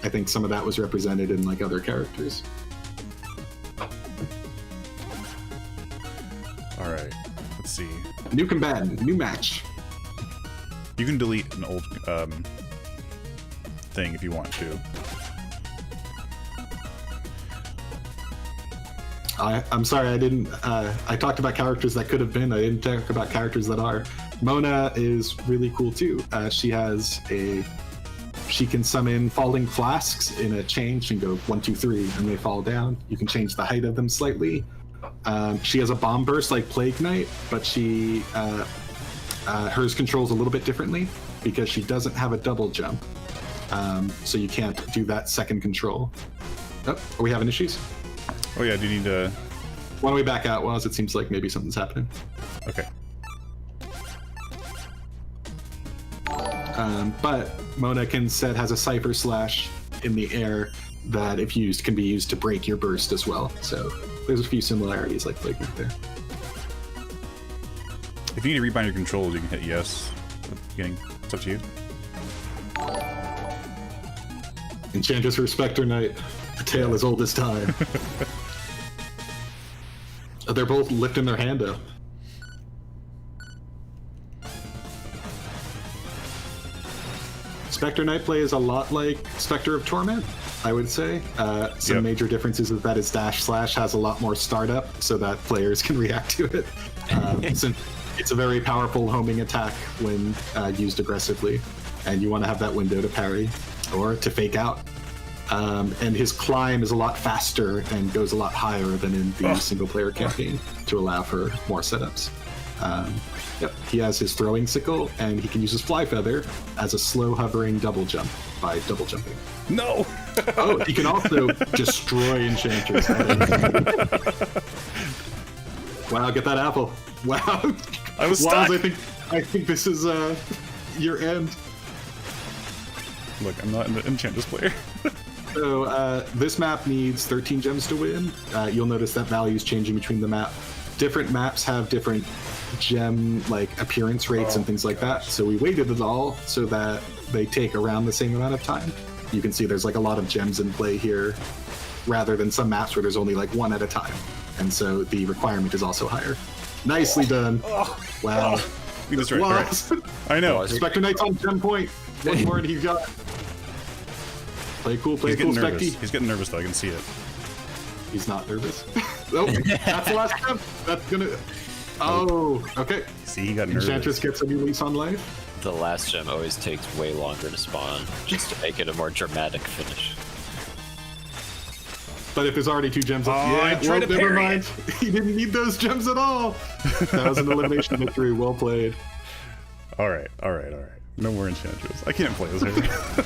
I think some of that was represented in like other characters. All right, let's see. New combatant, new match. You can delete an old thing if you want to. I'm sorry, I didn't. I talked about characters that could have been. I didn't talk about characters that are. Mona is really cool too. She can summon falling flasks in a chain. She can go 1, 2, 3, and they fall down. You can change the height of them slightly. She has a bomb burst like Plague Knight, but hers controls a little bit differently because she doesn't have a double jump. So you can't do that second control. Oh, are we having issues? Oh yeah, do you need to... Why don't we back out, Wells? It seems like maybe something's happening. Okay. But Mona has a Cypher Slash in the air that, if used, can be used to break your burst as well. So there's a few similarities like Plague Knight there. If you need to rebind your controls, you can hit yes at the beginning. It's up to you. Enchantress for Spectre Knight. A tale as old as time. They're both lifting their hand up. Spectre Knight play is a lot like Spectre of Torment, I would say. Some major differences is that his dash slash has a lot more startup so that players can react to it. Since it's a very powerful homing attack when used aggressively, and you want to have that window to parry or to fake out. And his climb is a lot faster and goes a lot higher than in the single-player campaign to allow for more setups. He has his throwing sickle, and he can use his fly feather as a slow hovering double jump by double jumping. No! Oh, he can also destroy enchanters. Wow, get that apple. Wow. I was Wow, stuck. I think this is your end. Look, I'm not an Enchantress player. So this map needs 13 gems to win. You'll notice that value is changing between the map. Different maps have different gem appearance rates and things like that. So we weighted it all so that they take around the same amount of time. You can see there's a lot of gems in play here, rather than some maps where there's only one at a time. And so the requirement is also higher. Nicely done. Wow. We destroyed. All right. I know. Spectre Knight's on 10 point. What more do you got? Play cool, He's cool, getting nervous. Specty. He's getting nervous though. I can see it. He's not nervous. Oh, that's the last step. That's gonna. Oh, okay. See, he got nervous. Enchantress gets a new lease on life. The last gem always takes way longer to spawn, just to make it a more dramatic finish. But if there's already 2 gems up, I tried to never parry mind. He didn't need those gems at all. That was an elimination victory. Well played. All right. No more Enchantress. I can't play as her.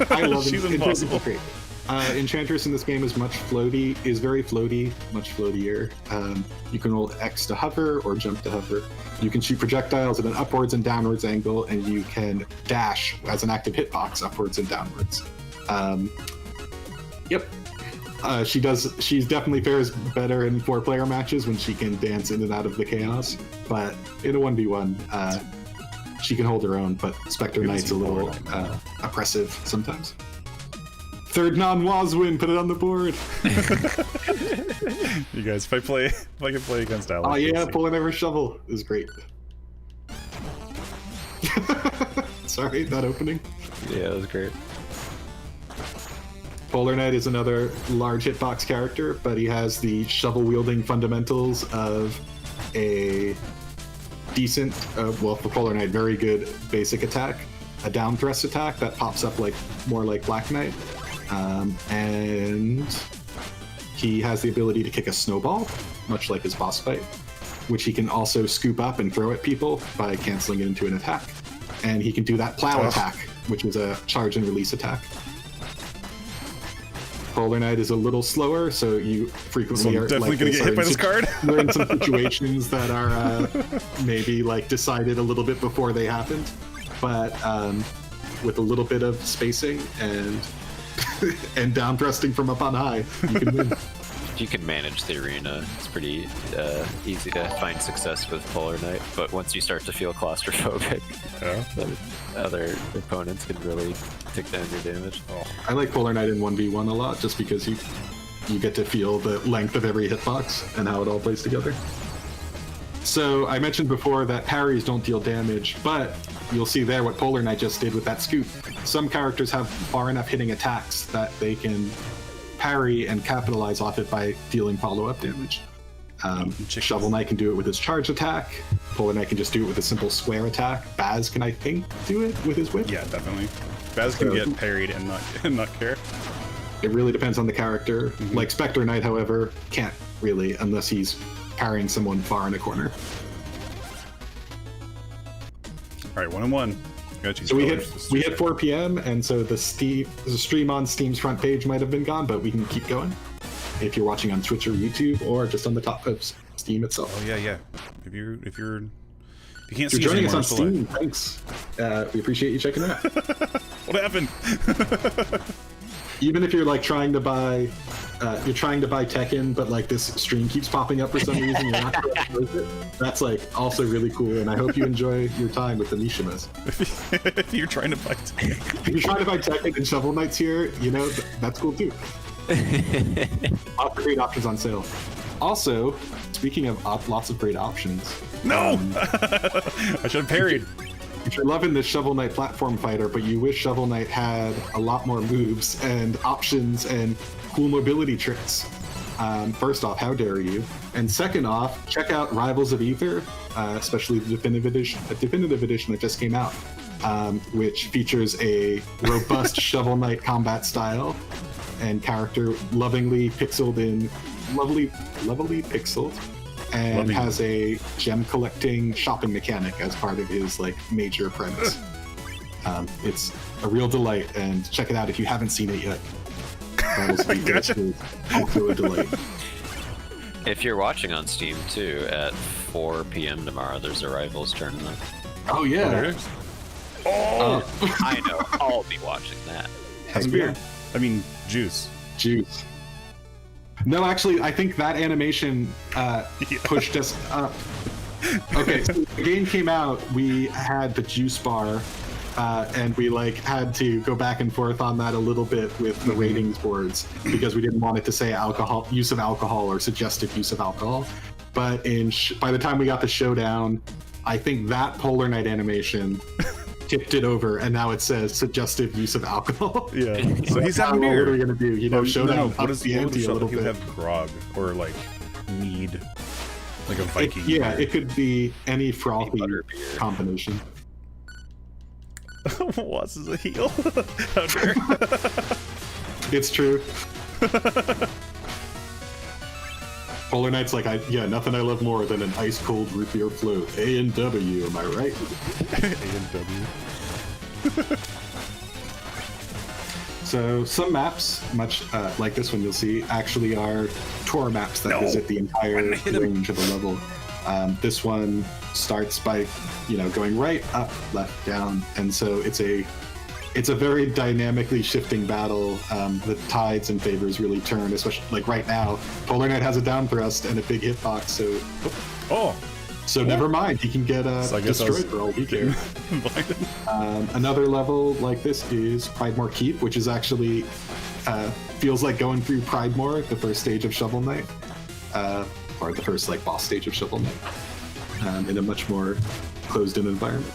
I love She's it. impossible. Great. Enchantress in this game is very floaty, much floatier. You can roll X to hover or jump to hover. You can shoot projectiles at an upwards and downwards angle, and you can dash as an active hitbox upwards and downwards. She definitely fares better in 4-player matches when she can dance in and out of the chaos. But in a 1v1, she can hold her own, but Spectre Knight's a little oppressive sometimes. Third non-Waz win, put it on the board. You guys, if I can play against Alex. Oh yeah, pulling over shovel is great. Sorry, that opening. Yeah, that was great. Polar Knight is another large hitbox character, but he has the shovel-wielding fundamentals of a decent, for Polar Knight, very good basic attack, a down thrust attack that pops up more like Black Knight, and he has the ability to kick a snowball, much like his boss fight, which he can also scoop up and throw at people by canceling it into an attack. And he can do that plow attack, which is a charge and release attack. Polar Knight is a little slower, so you frequently are definitely gonna get hit by this card. You're in some situations that are maybe decided a little bit before they happened, but with a little bit of spacing and and down thrusting from up on high, you can win. If you can manage the arena, it's pretty easy to find success with Polar Knight. But once you start to feel claustrophobic, then other opponents can really take down your damage. I like Polar Knight in 1v1 a lot, just because you get to feel the length of every hitbox and how it all plays together. So I mentioned before that parries don't deal damage, but you'll see there what Polar Knight just did with that scoop. Some characters have far enough hitting attacks that they can parry and capitalize off it by dealing follow-up damage. Shovel Knight can do it with his charge attack. Polar Knight can just do it with a simple square attack. Baz can, I think, do it with his whip. Yeah, definitely. Baz can get parried and not care. It really depends on the character. Mm-hmm. Like Spectre Knight, however, can't really unless he's parrying someone far in a corner. All right, 1-1. So we hit 4 p.m. and so the stream on Steam's front page might have been gone, but we can keep going if you're watching on Twitch or YouTube or just on the top of Steam itself. Oh yeah. If you can't If see you're joining us us on anymore, Steam, thanks. We appreciate you checking it out. what happened? Even if you're like trying to buy Tekken, but like this stream keeps popping up for some reason, you're not sure how to close it. That's like also really cool, and I hope you enjoy your time with the Mishimas. If you're trying to buy If you're trying to buy Tekken and Shovel Knight's here, you know, that's cool too. Lots of great options on sale. Also, speaking of lots of great options. No! I should have parried. If you're loving this Shovel Knight platform fighter, but you wish Shovel Knight had a lot more moves and options and cool mobility tricks, first off, how dare you? And second off, check out Rivals of Aether, especially the definitive edition that just came out, which features a robust Shovel Knight combat style and character lovely pixeled, and has a gem collecting shopping mechanic as part of his like major premise. It's a real delight, and check it out if you haven't seen it yet. Is also a delight. If you're watching on Steam too, at 4 p.m. tomorrow, there's a Rivals tournament. Oh yeah. I know. I'll be watching that. Has beer. I mean, juice. No, actually, I think that animation pushed us up. Okay, so the game came out, we had the juice bar, and we like had to go back and forth on that a little bit with the ratings boards because we didn't want it to say use of alcohol or suggestive use of alcohol. But by the time we got the Showdown, I think that Polar Knight animation tipped it over, and now it says suggestive use of alcohol. Yeah. So he's having beer. What are we gonna do? You know, Showdown ups the ante a little He would bit. have grog or like mead, like a Viking. It could be any frothy combination. What's a heel? How dare? It's true. Polar Knight's like, nothing I love more than an ice cold root beer float. A&W, am I right? A&W. So some maps, much like this one you'll see, actually are tour maps that visit the entire range of a level. This one starts by, going right, up, left, down, and so it's a very dynamically shifting battle. The tides and favors really turn, especially like right now. Polar Knight has a down thrust and a big hitbox, so never mind. He can get destroyed for all we care. Another level like this is Pridemore Keep, which is actually feels like going through Pridemore, the first stage of Shovel Knight, or the first like boss stage of Shovel Knight, in a much more closed-in environment.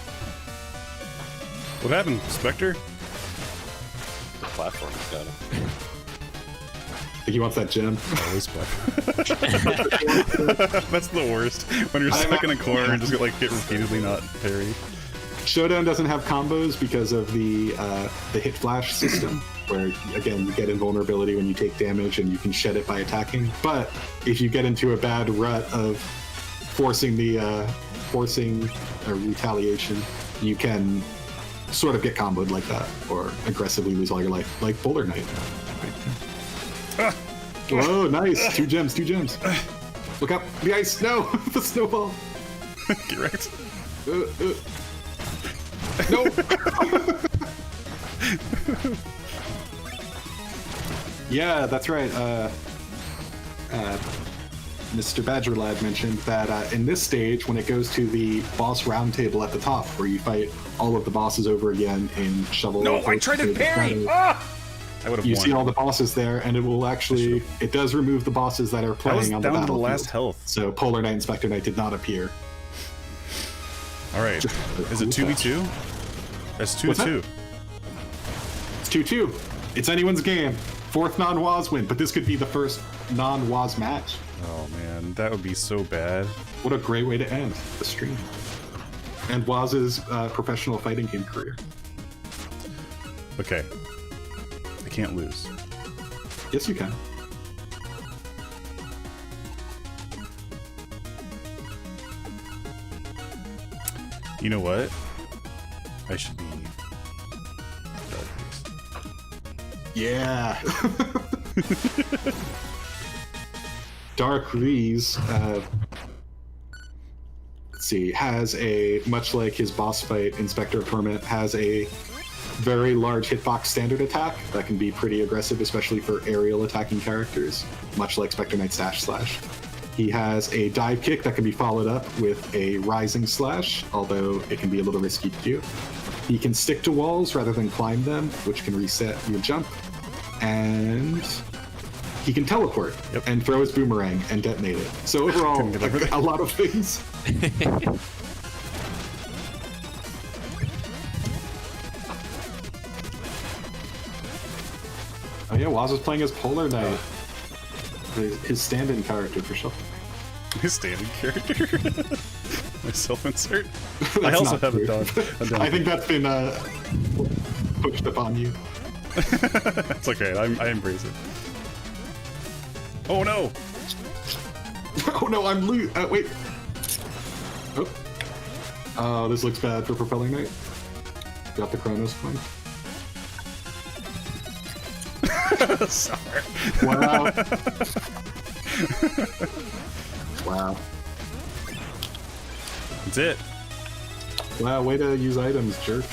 What happened, Spectre? The platform has got him. I think he wants that gem. Always That's the worst. When you're stuck in a corner and just get repeatedly not parried. Showdown doesn't have combos because of the hit flash system, where again you get invulnerability when you take damage and you can shed it by attacking. But if you get into a bad rut of forcing a retaliation, you can sort of get comboed like that, or aggressively lose all your life, like Polar Knight. Whoa, nice! 2 gems. Look up! The ice! No! The snowball! Get wrecked. No! Yeah, that's right. Mr. Badger Lad mentioned that in this stage, when it goes to the boss round table at the top, where you fight all of the bosses over again in Shovel. No, I tried to parry! Ah! I would have You won. see all the bosses there, and it will actually, it does remove the bosses that are I was playing on the down to the battlefield. last health. So Polar Knight and Spectre Knight did not appear. All right. Is it 2v2? That's 2 What's to 2. that? It's 2-2. It's anyone's game. Fourth non-Waz win, but this could be the first non-Waz match. Oh man, that would be so bad. What a great way to end the stream. And Waz's professional fighting game career. Okay. I can't lose. Yes, you can. You know what? I should be Dark Beast. Yeah. Dark Reese, let's see, has a, much like his boss fight, Inspector Torment, has a very large hitbox standard attack that can be pretty aggressive, especially for aerial attacking characters, much like Spectre Knight's Dash Slash. He has a dive kick that can be followed up with a rising slash, although it can be a little risky to do. He can stick to walls rather than climb them, which can reset your jump. And he can teleport and throw his boomerang and detonate it. So overall, a lot of things. Oh yeah, Waz is playing as Polar Knight. His stand-in character for sure. His standing character? My self-insert? I That's also not have true. a dog. I think that's been pushed upon you. It's okay, I embrace it. Oh no! Oh no, I'm wait. Oh. Oh, this looks bad for Propeller Knight. Got the Chronos point. Sorry. Wow. Wow. That's it. Wow, way to use items, jerk.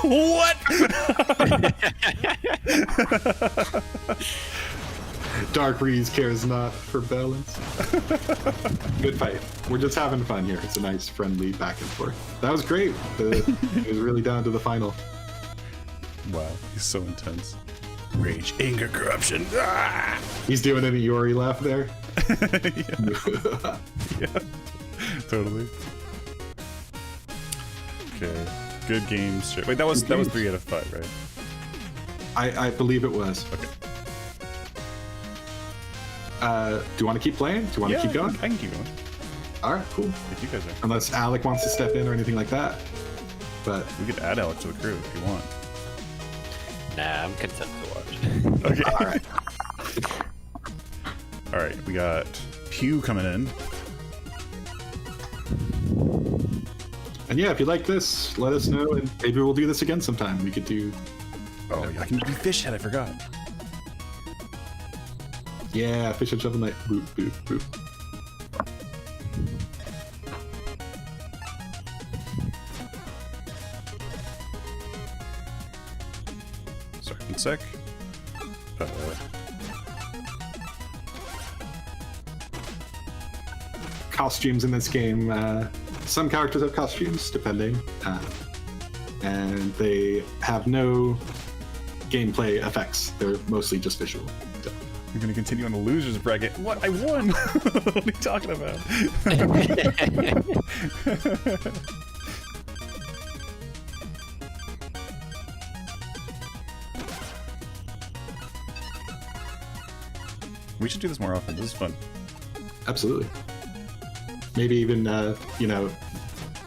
What? Dark Reese cares not for balance. Good fight. We're just having fun here. It's a nice, friendly back and forth. That was great. It was really down to the final. Wow, he's so intense. Rage, anger, corruption. Ah! He's doing an Iori laugh there. Yeah, totally. Okay, good games. Wait, that was 3 out of 5, right? I believe it was. Okay. Do you want to keep playing? Do you want to keep going? I can keep going. All right, cool. If you guys are. Unless Alec wants to step in or anything like that. But We could add Alex to the crew if you want. Nah, I'm content to watch. Okay. all right. All right, we got Pew coming in. And yeah, if you like this, let us know, and maybe we'll do this again sometime. We could do. Oh, yeah, I can do Fish Head. I forgot. Yeah, Fish and Shovel Knight. Boop, boop, boop. Sorry, 1 sec. Costumes in this game. Some characters have costumes, depending. And they have no gameplay effects. They're mostly just visual. So. I'm gonna continue on the losers bracket. What? I won! What are you talking about? We should do this more often. This is fun. Absolutely. Maybe even,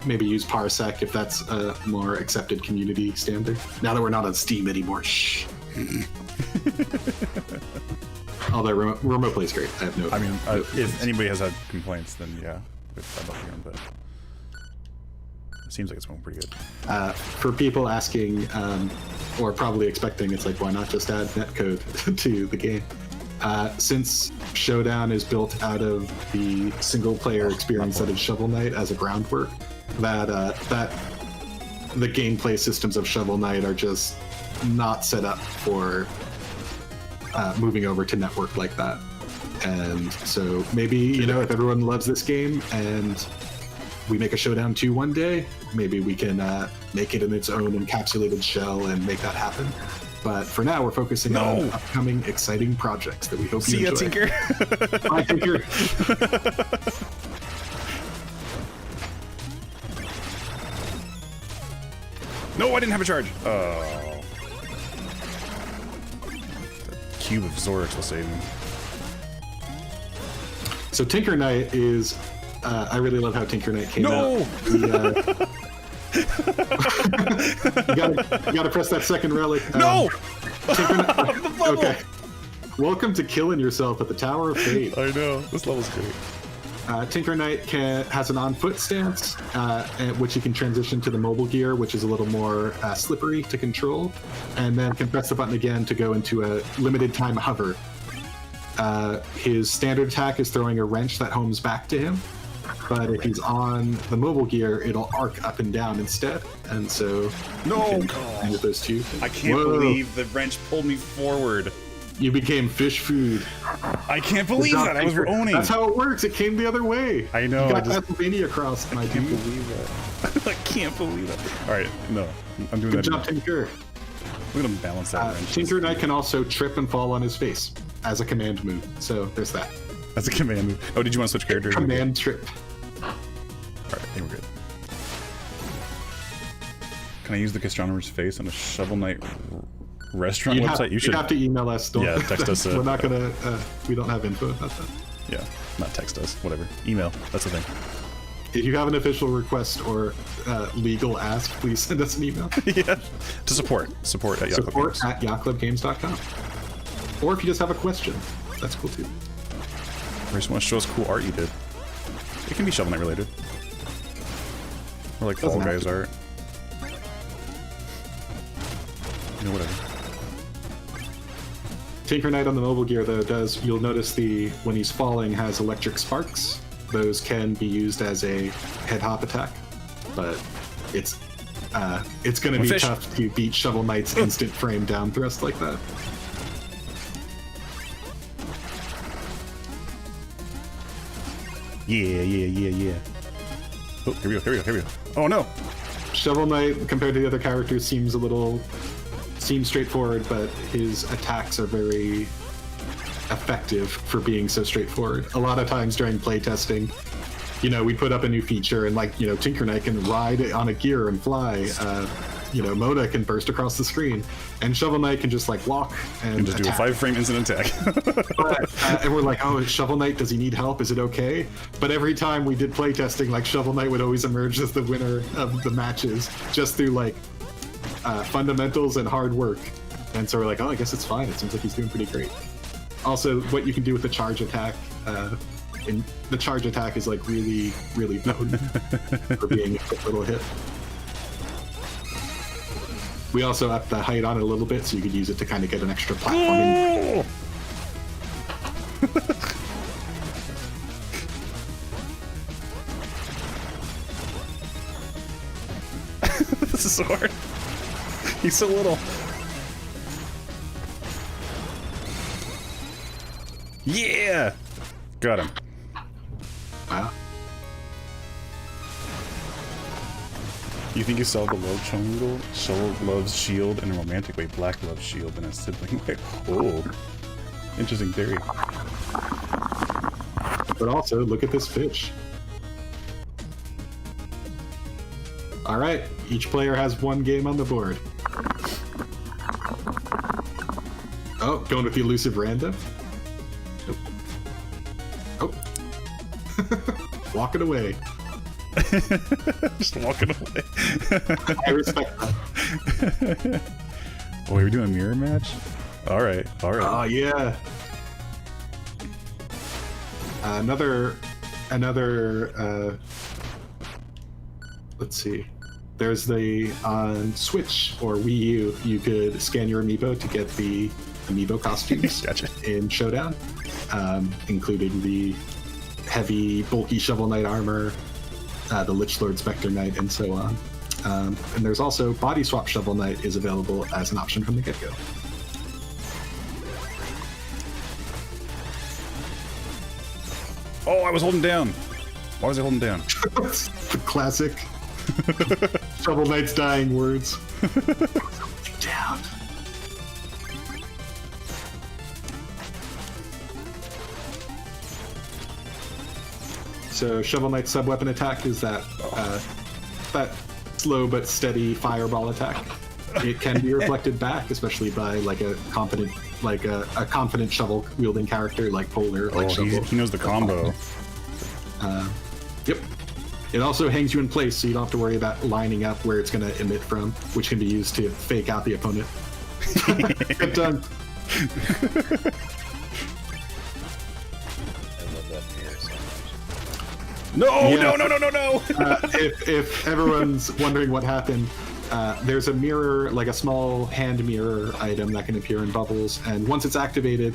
maybe use Parsec if that's a more accepted community standard. Now that we're not on Steam anymore, shh. Although remote play is great. I have no. I mean, no if anybody has had complaints, then yeah, I'd love to hear them, but it seems like it's going pretty good. For people asking, or probably expecting, it's like, why not just add netcode to the game? Since Showdown is built out of the single-player experience that is Shovel Knight as a groundwork, that the gameplay systems of Shovel Knight are just not set up for moving over to network like that. And so maybe, you know, if everyone loves this game and we make a Showdown 2 one day, maybe we can make it in its own encapsulated shell and make that happen. But for now, we're focusing on upcoming exciting projects that we hope you enjoy. See ya, Tinker. Bye, Tinker. No, I didn't have a charge. Oh. The cube of Zorix will save me. So Tinker Knight is... I really love how Tinker Knight came out. You gotta press that second relic. No! Tinker Knight, okay. Welcome to killing yourself at the Tower of Fate. I know. This level's great. Tinker Knight has an on-foot stance, which you can transition to the mobile gear, which is a little more slippery to control, and then can press the button again to go into a limited time hover. His standard attack is throwing a wrench that homes back to him, but if he's on the mobile gear, it'll arc up and down instead, and so you can with those two. I can't believe the wrench pulled me forward. You became fish food. I can't believe that. I was owning. That's how it works. It came the other way. I know. You got Pennsylvania across, my dude. I can't believe that. I can't believe that. All right, no, I'm doing that. Good job, Tinker. We're gonna balance that wrench. Tinker Knight can also trip and fall on his face as a command move. So there's that. That's a command move. Oh, did you want to switch character? Command trip. All right, I think we're good. Can I use the gastronomer's face on a Shovel Knight restaurant website? You should have to email us. Yeah, text us. We're not gonna. We don't have info about that. Yeah, not text us. Whatever. Email. That's the thing. If you have an official request or legal ask, please send us an email. Yeah. To support at Yacht Club Games. At yachtclubgames.com. Or if you just have a question, that's cool too. Or just want to show us cool art you did. It can be Shovel Knight related. Or like Fall Guys art. You know, whatever. Tinker Knight on the mobile gear though you'll notice when he's falling has electric sparks. Those can be used as a head hop attack, but it's going to be tough to beat Shovel Knight's instant frame down thrust like that. Yeah. Oh, here we go. Oh no! Shovel Knight, compared to the other characters, seems straightforward, but his attacks are very effective for being so straightforward. A lot of times during playtesting, we put up a new feature and Tinker Knight can ride on a gear and fly. Mona can burst across the screen, and Shovel Knight can just walk and just do a 5-frame instant attack. And we're like, oh, Shovel Knight, does he need help? Is it okay? But every time we did playtesting, Shovel Knight would always emerge as the winner of the matches, just through fundamentals and hard work. And so we're like, oh, I guess it's fine. It seems like he's doing pretty great. Also, what you can do with the charge attack, the charge attack is really, really known for being a quick little hit. We also upped the height on it a little bit, so you could use it to kind of get an extra platforming. This is so hard. He's so little. Yeah! Got him. Wow. You think you saw the love triangle? Soul loves shield in a romantic way, black loves shield in a sibling way. Oh. Interesting theory. But also, look at this fish. Alright, each player has one game on the board. Oh, going with the elusive random? Oh. Walking away. Just walking away. I respect that. Oh, are we doing a mirror match? Alright. Oh, yeah. Another, let's see. There's on Switch or Wii U, you could scan your amiibo to get the amiibo costumes Gotcha. in Showdown, including the heavy, bulky Shovel Knight armor, the Lich Lord Spectre Knight, and so on. And there's also Body Swap Shovel Knight is available as an option from the get-go. Oh, I was holding down. Why was I holding down? The classic Shovel Knight's dying words. Down. So Shovel Knight's sub-weapon attack is that that slow but steady fireball attack. It can be reflected back, especially by like a confident shovel wielding character like Polar. Like Shovel. He knows the combo. Yep. It also hangs you in place, so you don't have to worry about lining up where it's going to emit from, which can be used to fake out the opponent. Good done. No, Yeah. no. If everyone's wondering what happened, there's a mirror, like a small hand mirror item that can appear in bubbles, and once it's activated,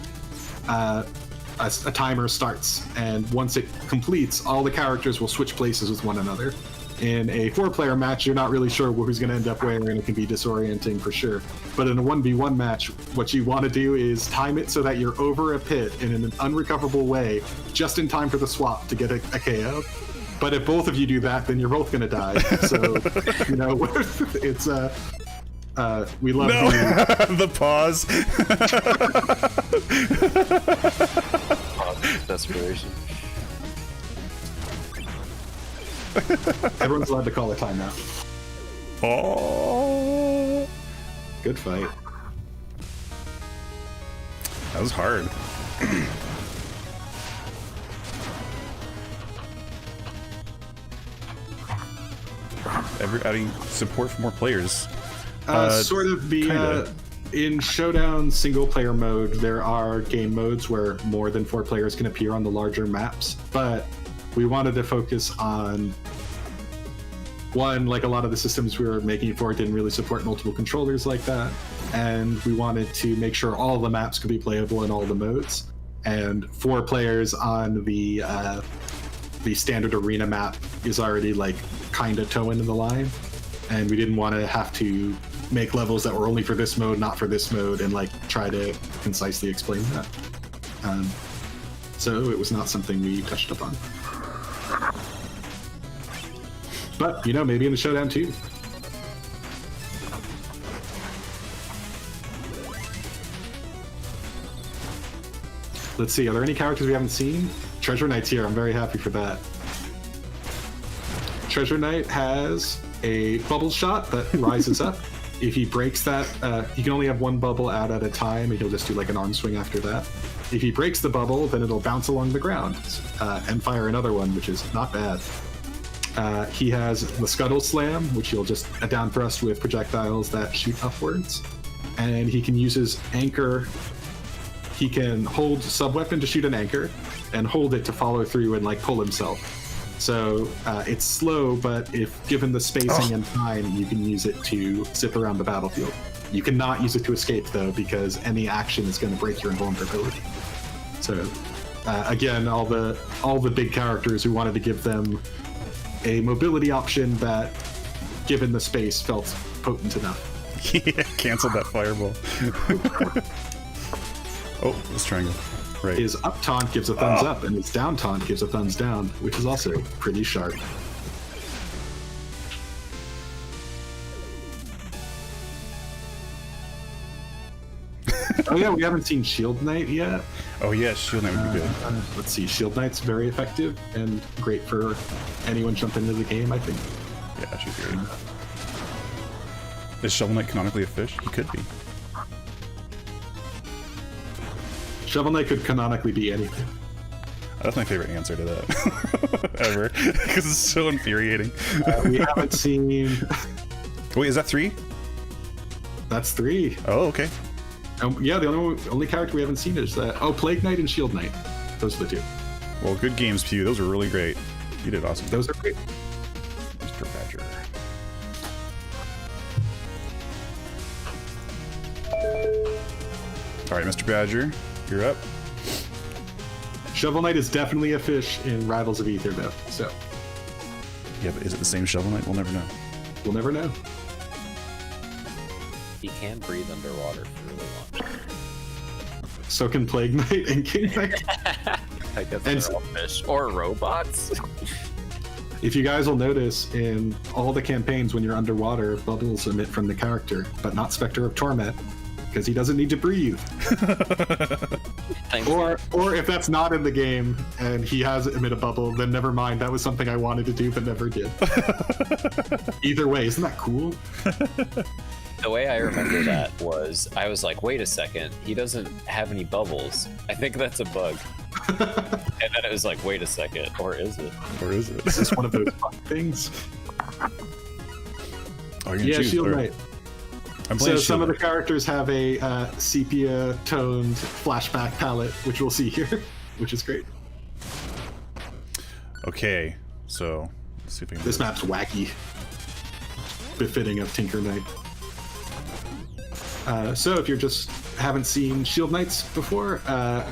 a timer starts, and once it completes, all the characters will switch places with one another. In a 4-player match, you're not really sure who's going to end up where, and it can be disorienting for sure. But in a 1v1 match, what you want to do is time it so that you're over a pit in an unrecoverable way, just in time for the swap to get a KO. But if both of you do that, then you're both going to die. So, you know, it's we love the pause. Desperation. Everyone's allowed to call a timeout. Oh, Good fight. that was hard. Adding support for more players. Sort of the in Showdown single player mode, there are game modes where more than 4 players can appear on the larger maps, but we wanted to focus on one, like a lot of the systems we were making for didn't really support multiple controllers like that, and we wanted to make sure all the maps could be playable in all the modes. And 4 players on the standard arena map is already like kind of toeing in the line, and we didn't want to have to make levels that were only for this mode, not for this mode, and like try to concisely explain that. So it was not something we touched upon. But, you know, maybe in the Showdown too. Let's see, are there any characters we haven't seen? Treasure Knight's here, I'm very happy for that. Treasure Knight has a bubble shot that rises up. If he breaks that, he can only have 1 bubble out at a time, and he'll just do like an arm swing after that. If he breaks the bubble, then it'll bounce along the ground and fire another one, which is not bad. He has the Scuttle Slam, which he'll just a down thrust with projectiles that shoot upwards. And he can use his anchor. He can hold sub-weapon to shoot an anchor, and hold it to follow through and like pull himself. So it's slow, but if given the spacing and time, you can use it to zip around the battlefield. You cannot use it to escape though, because any action is going to break your invulnerability. So again, all the big characters, we wanted to give them a mobility option that, given the space, felt potent enough. Yeah, canceled that fireball. Oh, this triangle. Right. His up taunt gives a thumbs up, and his down taunt gives a thumbs down, which is also pretty sharp. Oh yeah, we haven't seen Shield Knight yet. Oh yeah, Shield Knight would be good. Let's see, Shield Knight's very effective and great for anyone jumping into the game, I think. Yeah, she's good. Is Shovel Knight canonically a fish? He could be. Shovel Knight could canonically be anything. That's my favorite answer to that ever, because it's so infuriating. We haven't seen. Wait, is that 3? That's 3. Oh, okay. Yeah, the only character we haven't seen is Plague Knight and Shield Knight. Those are the 2. Well, good games, Pew. Those were really great. You did awesome. Those are great. Mr. Badger. All right, Mr. Badger, you're up. Shovel Knight is definitely a fish in Rivals of Aether, though. So Yeah, but is it the same Shovel Knight? We'll never know. we'll never know. He can breathe underwater for really long. So can Plague Knight and King Knight. I guess And they're all fish or robots. If you guys will notice, in all the campaigns when you're underwater, bubbles emit from the character, but not Spectre of Torment, because he doesn't need to breathe. Thanks. Or if that's not in the game and he has emit a bubble, then never mind. That was something I wanted to do but never did. Either way, isn't that cool? The way I remember that was, I was like, wait a second, he doesn't have any bubbles. I think that's a bug. And then it was like, wait a second, or is it? Or is it? It's just one of those fun things. Oh, you're gonna Yeah, choose, Shield or- Knight. I'm So playing some of the Shield characters have a sepia-toned flashback palette, which we'll see here, which is great. Knight. Okay, so let's see if we can. This do map's wacky, befitting of Tinker Knight. So if you just haven't seen Shield Knights before,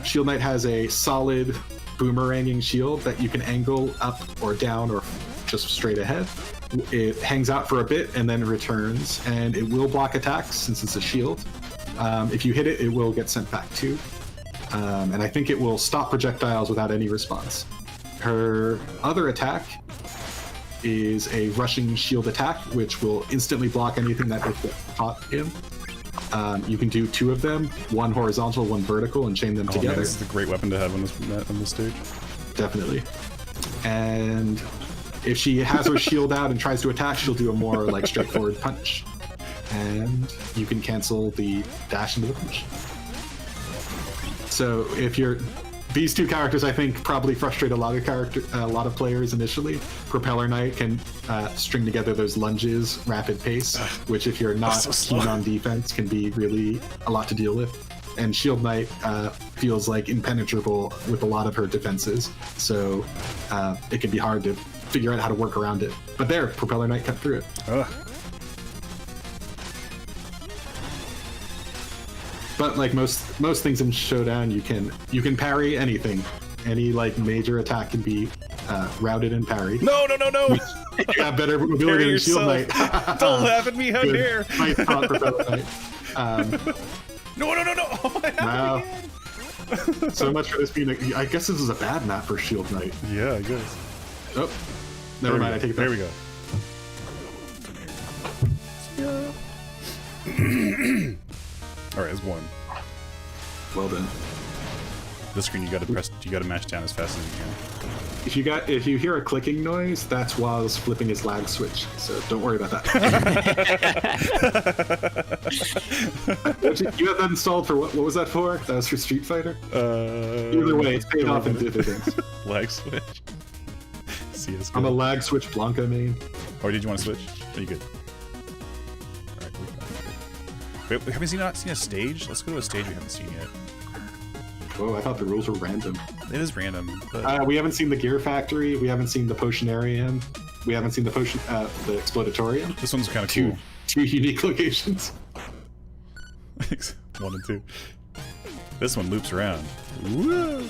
Shield Knight has a solid boomeranging shield that you can angle up or down or just straight ahead. It hangs out for a bit and then returns, and it will block attacks since it's a shield. If you hit it, it will get sent back too. And I think it will stop projectiles without any response. Her other attack is a rushing shield attack, which will instantly block anything that is caught in. You can do 2 of them, one horizontal, one vertical, and chain them Oh, man, together. this is a great weapon to have on this stage. Definitely. And if she has her shield out and tries to attack, she'll do a more like straightforward punch. And you can cancel the dash into the punch. So if you're these 2 characters, I think, probably frustrate a lot of players initially. Propeller Knight can string together those lunges, rapid pace, which if you're not so slow. keen on defense, can be really a lot to deal with. And Shield Knight feels like impenetrable with a lot of her defenses, so it can be hard to figure out how to work around it. But there, Propeller Knight cut through it. Ugh. But like most things in Showdown, you can parry anything. Any like major attack can be routed and parried. No, no, no, no! You have better Parry mobility than Shield yourself. Knight. Don't laugh at me, how Good. dare! Nice thought, Propeller Knight. No, no, no, no! Oh, my Wow. So much for this being I guess this is a bad map for Shield Knight. Yeah, I guess. Oh, never mind. I take it back. There we go. All right, it's 1. Well done. This screen, you gotta mash down as fast as you can. If you hear a clicking noise, that's Waz flipping his lag switch. So don't worry about that. You have that installed for what was that for? That was for Street Fighter? Either way, it's paid off in dividends. Lag switch. CS. I'm a lag switch Blanca main. Or did you want to switch? Are you good? Alright, wait, we haven't seen a stage? Let's go to a stage we haven't seen yet. Oh, I thought the rules were random. It is random, but We haven't seen the Gear Factory. We haven't seen the Potionarium. We haven't seen the the Explodatorium. this one's kind of cool. Two unique locations. 1 and 2. This one loops around. Woo!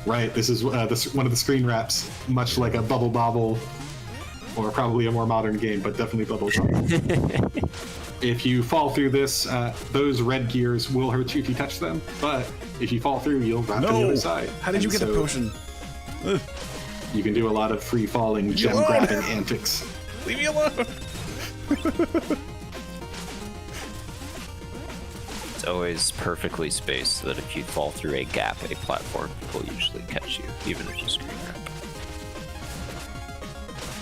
Right, this is one of the screen wraps, much like a Bubble Bobble, or probably a more modern game, but definitely Bubble Bobble. If you fall through this, those red gears will hurt you if you touch them, but if you fall through, you'll wrap to the No! other side. How did you And get the so potion? Ugh, You can do a lot of free-falling, gem-grabbing antics. leave me alone! It's always perfectly spaced so that if you fall through a gap, a platform will usually catch you, even if you screen wrap.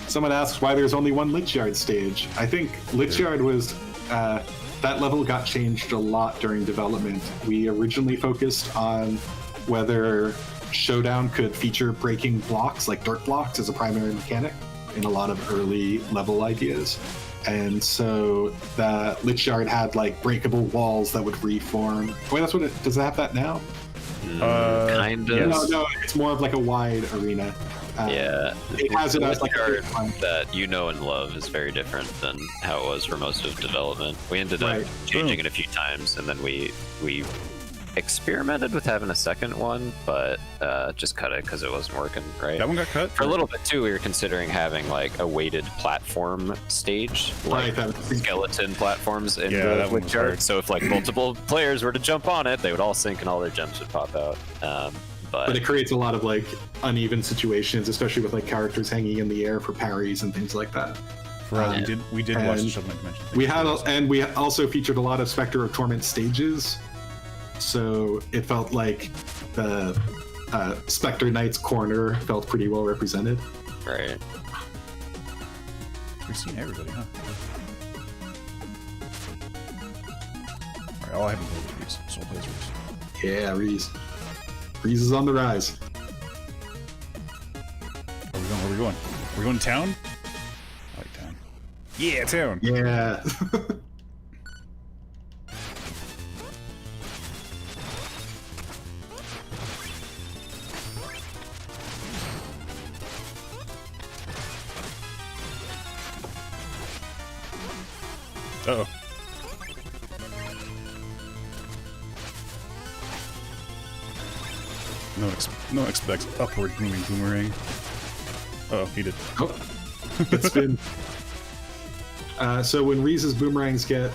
Someone asks why there's only one Lichyard stage. I think Lichyard was... that level got changed a lot during development. We originally focused on whether Showdown could feature breaking blocks, like dirt blocks, as a primary mechanic in a lot of early level ideas. And so the Lichyard had like breakable walls that would reform. Wait, that's what it... Does it have that now? Kind of. yes. No, it's more of like a wide arena. Yeah. It has it The as like a Lichyard one. that you know and love is very different than how it was for most of development. We ended up Right. changing it a few times, and then we experimented with having a second one, but just cut it because it wasn't working right. That one got cut? For a little bit too, we were considering having like a weighted platform stage, like Right, that was- skeleton platforms in Yeah, the that one was Lichyard. hard. So if like multiple players were to jump on it, they would all sink and all their gems would pop out. But it creates a lot of like uneven situations, especially with like characters hanging in the air for parries and things like that. We did watch the Shovel Knight Dimension. And we also featured a lot of Spectre of Torment stages, so it felt like the Spectre Knight's corner felt pretty well represented. Right. We've seen everybody, huh? Alright, all I haven't played with Reese, so I'll play as Reese. Yeah, Reese. Reese is on the rise. Where are we going? We're going to town? I like town. Yeah, town! Yeah. Uh-oh. No one expects upward moving boomerang. Uh oh, he did. Oh, it's been. So when Reese's boomerangs get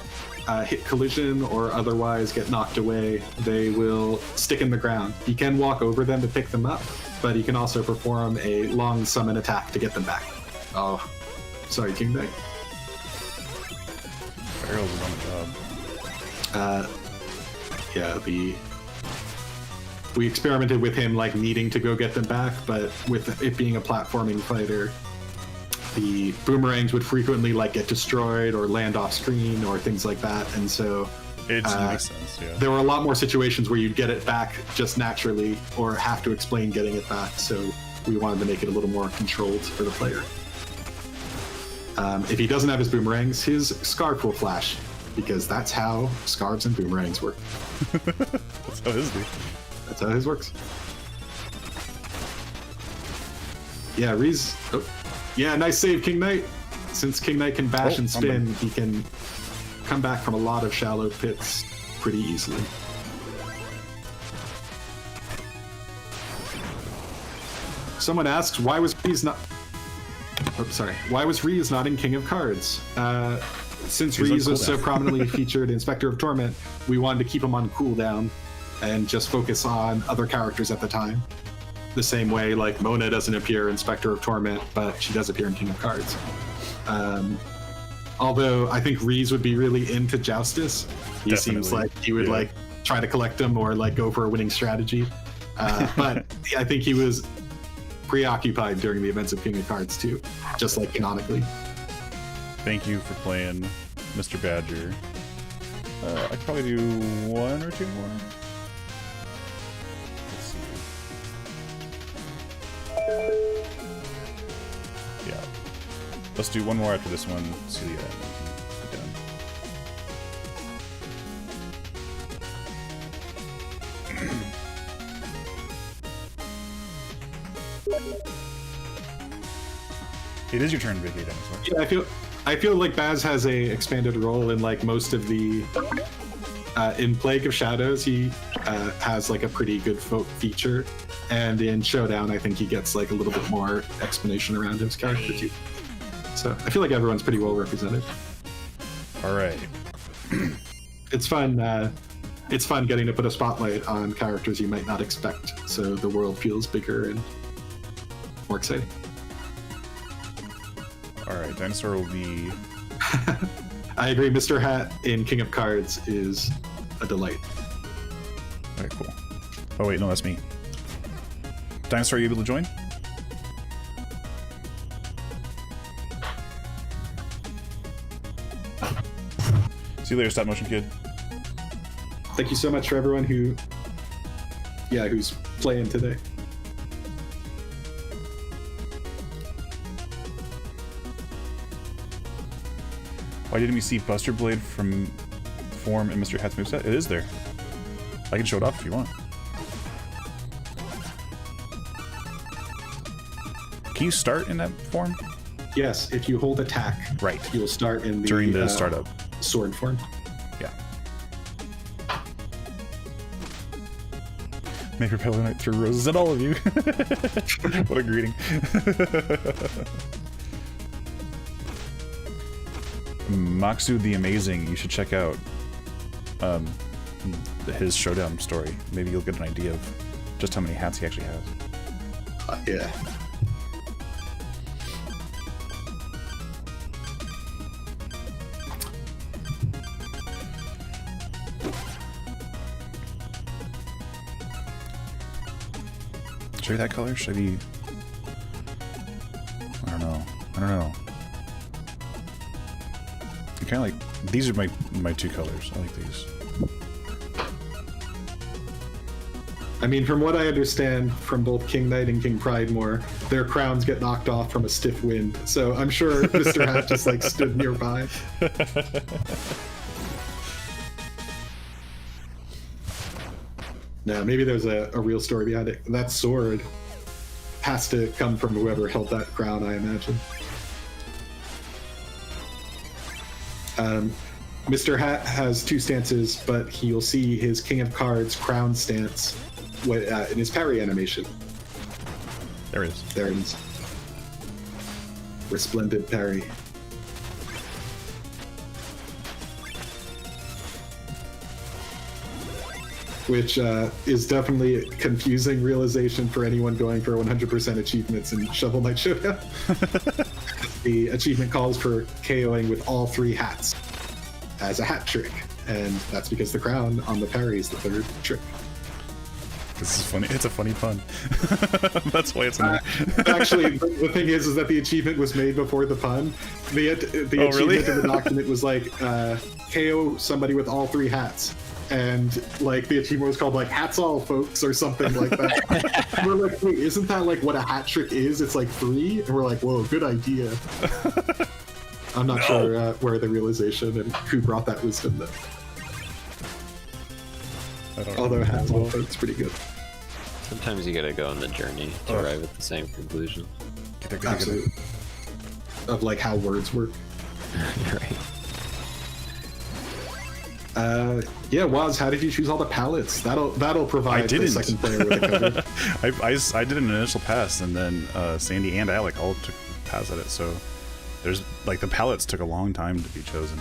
hit collision or otherwise get knocked away, they will stick in the ground. You can walk over them to pick them up, but you can also perform a long summon attack to get them back. Oh, sorry, King Knight. Farrell's is on the job. Yeah, we experimented with him like needing to go get them back, but with it being a platforming fighter, the boomerangs would frequently like get destroyed or land off screen or things like that, and so it makes sense. Yeah. There were a lot more situations where you'd get it back just naturally or have to explain getting it back, so we wanted to make it a little more controlled for the player. If he doesn't have his boomerangs, his scarf will flash, because that's how scarves and boomerangs work. That's how his do. That's how his works. Yeah, Reese. Oh, yeah, nice save, King Knight. Since King Knight can bash and spin, he can come back from a lot of shallow pits pretty easily. Someone asks, why was Reese not... Oh, sorry. Why was Reese not in King of Cards? Since Reese was so prominently featured in Spectre of Torment, we wanted to keep him on cooldown and just focus on other characters at the time. The same way, like, Mona doesn't appear in Spectre of Torment, but she does appear in King of Cards. Although I think Reese would be really into Joustus. He seems like he would like try to collect them or like go for a winning strategy. But I think he was preoccupied during the events of King of Cards too, just like canonically. Thank you for playing, Mr. Badger. I could probably do one or two more. Let's see. Yeah. Let's do one more after this one. See ya. Done. It is your turn, Vicky. Yeah, I feel like Baz has a expanded role in like most of the in Plague of Shadows. He has like a pretty good feature, and in Showdown, I think he gets like a little bit more explanation around his character too. So I feel like everyone's pretty well represented. All right. It's fun. It's fun getting to put a spotlight on characters you might not expect, so the world feels bigger and more exciting. All right, Dinosaur will be... I agree, Mr. Hat in King of Cards is a delight. Okay, cool. Oh wait, no, that's me. Dinosaur, are you able to join? See you later, stop motion kid. Thank you so much for everyone who's playing today. Why didn't we see Buster Blade from form in Mr. Hat's moveset? It is there. I can show it off if you want. Can you start in that form? Yes, if you hold attack, right, you'll start in the during the startup sword form. Yeah. Make Repel Knight throw roses at all of you. What a greeting. Maxu the Amazing, you should check out his Showdown story. Maybe you'll get an idea of just how many hats he actually has. Yeah. Should I be that color? Should I be... I don't know. I don't know. I kind of like... These are my two colors. I like these. I mean, from what I understand from both King Knight and King Pridemore, their crowns get knocked off from a stiff wind. So I'm sure Mr. Hat just like stood nearby. No, maybe there's a real story behind it. That sword has to come from whoever held that crown, I imagine. Mr. Hat has two stances, but you'll see his King of Cards crown stance in his parry animation. There it is. There it is. Resplendent parry. Which is definitely a confusing realization for anyone going for 100% achievements in Shovel Knight Showdown. The achievement calls for KOing with all three hats as a hat trick, and that's because the crown on the parry is the third trick. This is funny. It's a funny pun. That's why it's in there. Actually, the thing is that the achievement was made before the pun. The achievement really? of the document was like KO somebody with all three hats. And like the achievement was called like "Hats all, folks" or something like that. We're like, wait, isn't that like what a hat trick is? It's like three, and we're like, whoa, good idea. I'm not sure where the realization and who brought that wisdom though. Although "Hats all, folks" pretty good. Sometimes you gotta go on the journey to arrive at the same conclusion. Absolutely. Of like how words work. Right. Yeah, Waz, how did you choose all the palettes? That'll provide the second player with a cover. I did an initial pass, and then Sandy and Alec all took pass at it. So there's like the palettes took a long time to be chosen.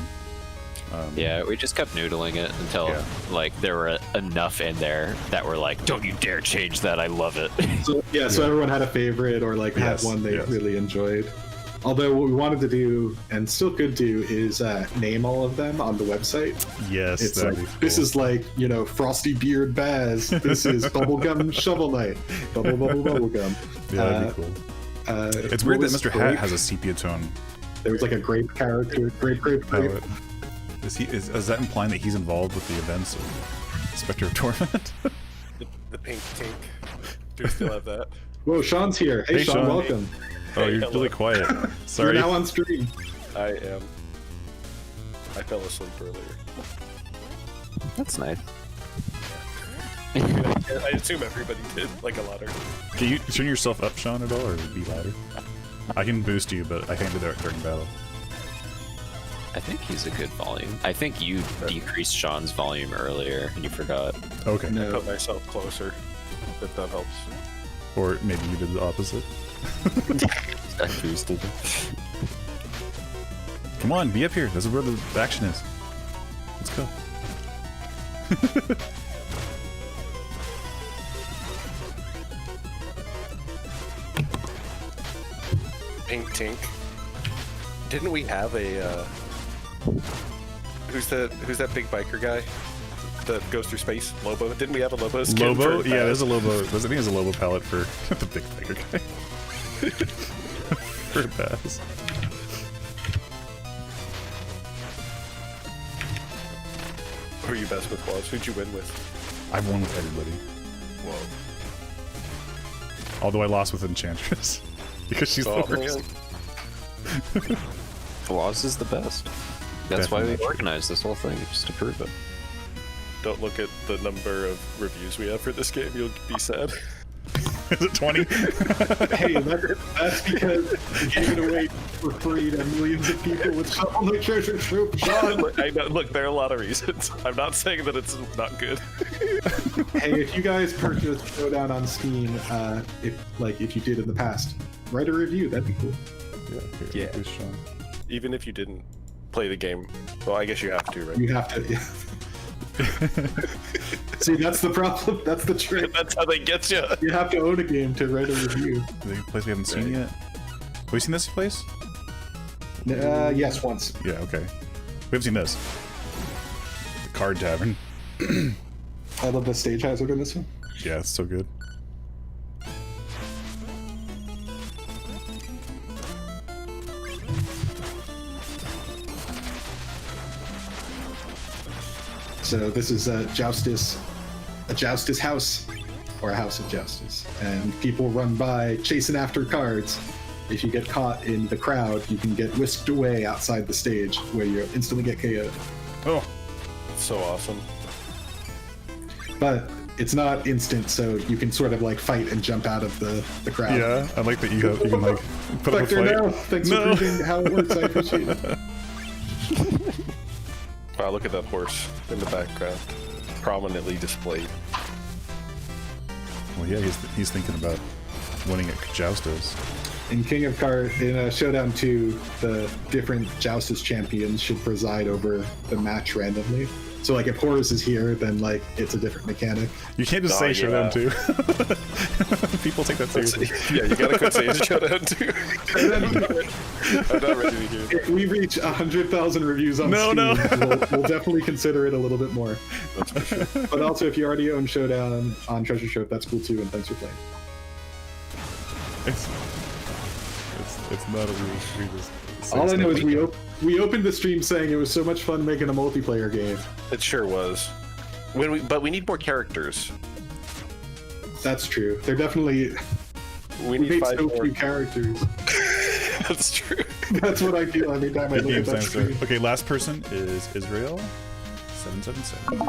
Yeah, we just kept noodling it until like there were enough in there that were like, "Don't you dare change that! I love it." So everyone had a favorite or like had one they really enjoyed. Although what we wanted to do, and still could do, is name all of them on the website. Yes, it's that'd like, be cool. This is like, you know, Frosty Beard Baz. This is Bubblegum Shovel Knight. Bubblegum. Yeah, that'd be cool. It's weird that Mr. Hat has a sepia tone. There was like a grape character. Grape. Is that implying that he's involved with the events of Spectre of Torment? The pink tink. Do we still have that? Whoa, Sean's here. Hey, Sean, welcome. Oh, you're really quiet. Sorry. You're now on stream. I am. I fell asleep earlier. That's nice. I assume everybody did, like a lot of. Can you turn yourself up, Sean, at all, or be louder? I can boost you, but I can't do that during battle. I think he's a good volume. I think you decreased Sean's volume earlier and you forgot. Okay. I put myself closer, if that helps. Or maybe you did the opposite. I boosted. Come on, be up here. This is where the action is. Let's go. Pink tink. Didn't we have a who's that big biker guy that goes through space? Lobo? Didn't we have a Lobo skin? Lobo? For Yeah, there's a Lobo. I think there's a Lobo palette for the big biker guy. For Bass. Who are you best with, Waz? Who'd you win with? I've won with everybody. Whoa. Although I lost with Enchantress. Because she's the worst. Waz is the best. That's why we organized this whole thing, just to prove it. Don't look at the number of reviews we have for this game, you'll be sad. Is it 20? Hey, that's because you gave it away for free to millions of people with Shovel Knight Treasure Troop. Sean! I know, look, there are a lot of reasons. I'm not saying that it's not good. Hey, if you guys purchased Showdown on Steam, if you did in the past, write a review. That'd be cool. Yeah. Who's Sean? Even if you didn't play the game, well, I guess you have to, right? You have to. Yeah. See, that's the problem. That's the trick. That's how they get you. You have to own a game to write a review. The place we haven't seen yet. Have we seen this place? Yes, once. Yeah, okay. We haven't seen this. The Card Tavern. I love the stage hazard in this one. Yeah, it's so good. So this is a joustus house, or a house of joustus, and people run by chasing after cards. If you get caught in the crowd, you can get whisked away outside the stage, where you instantly get KO'd. Oh, So awesome. But it's not instant, so you can sort of like fight and jump out of the crowd. yeah. I like that you can like put up a Vector, fight. no. Thanks for proving how it works. I appreciate it. Wow, look at that horse in the background, prominently displayed. Well, yeah, he's thinking about winning at Joustos. In King of Cards, in Showdown 2, the different Joustus champions should preside over the match randomly. So, like, if Horus is here, then, like, it's a different mechanic. You can't just Oh, say yeah. Showdown 2. People take that seriously. Yeah, you gotta quit saying Showdown too. I'm not ready to hear it. If we reach 100,000 reviews on No, Steam, no. we'll definitely consider it a little bit more. But also, if you already own Showdown on Treasure Trove, that's cool too, and thanks for playing. It's not a we just say All I stuff know is like we opened the stream saying it was so much fun making a multiplayer game. It sure was. But we need more characters. That's true. They're definitely... We We need made 5 so more. few characters. That's true. That's what I feel every time I Good look game, at that Sam, sir. screen. Okay, last person is Israel 777.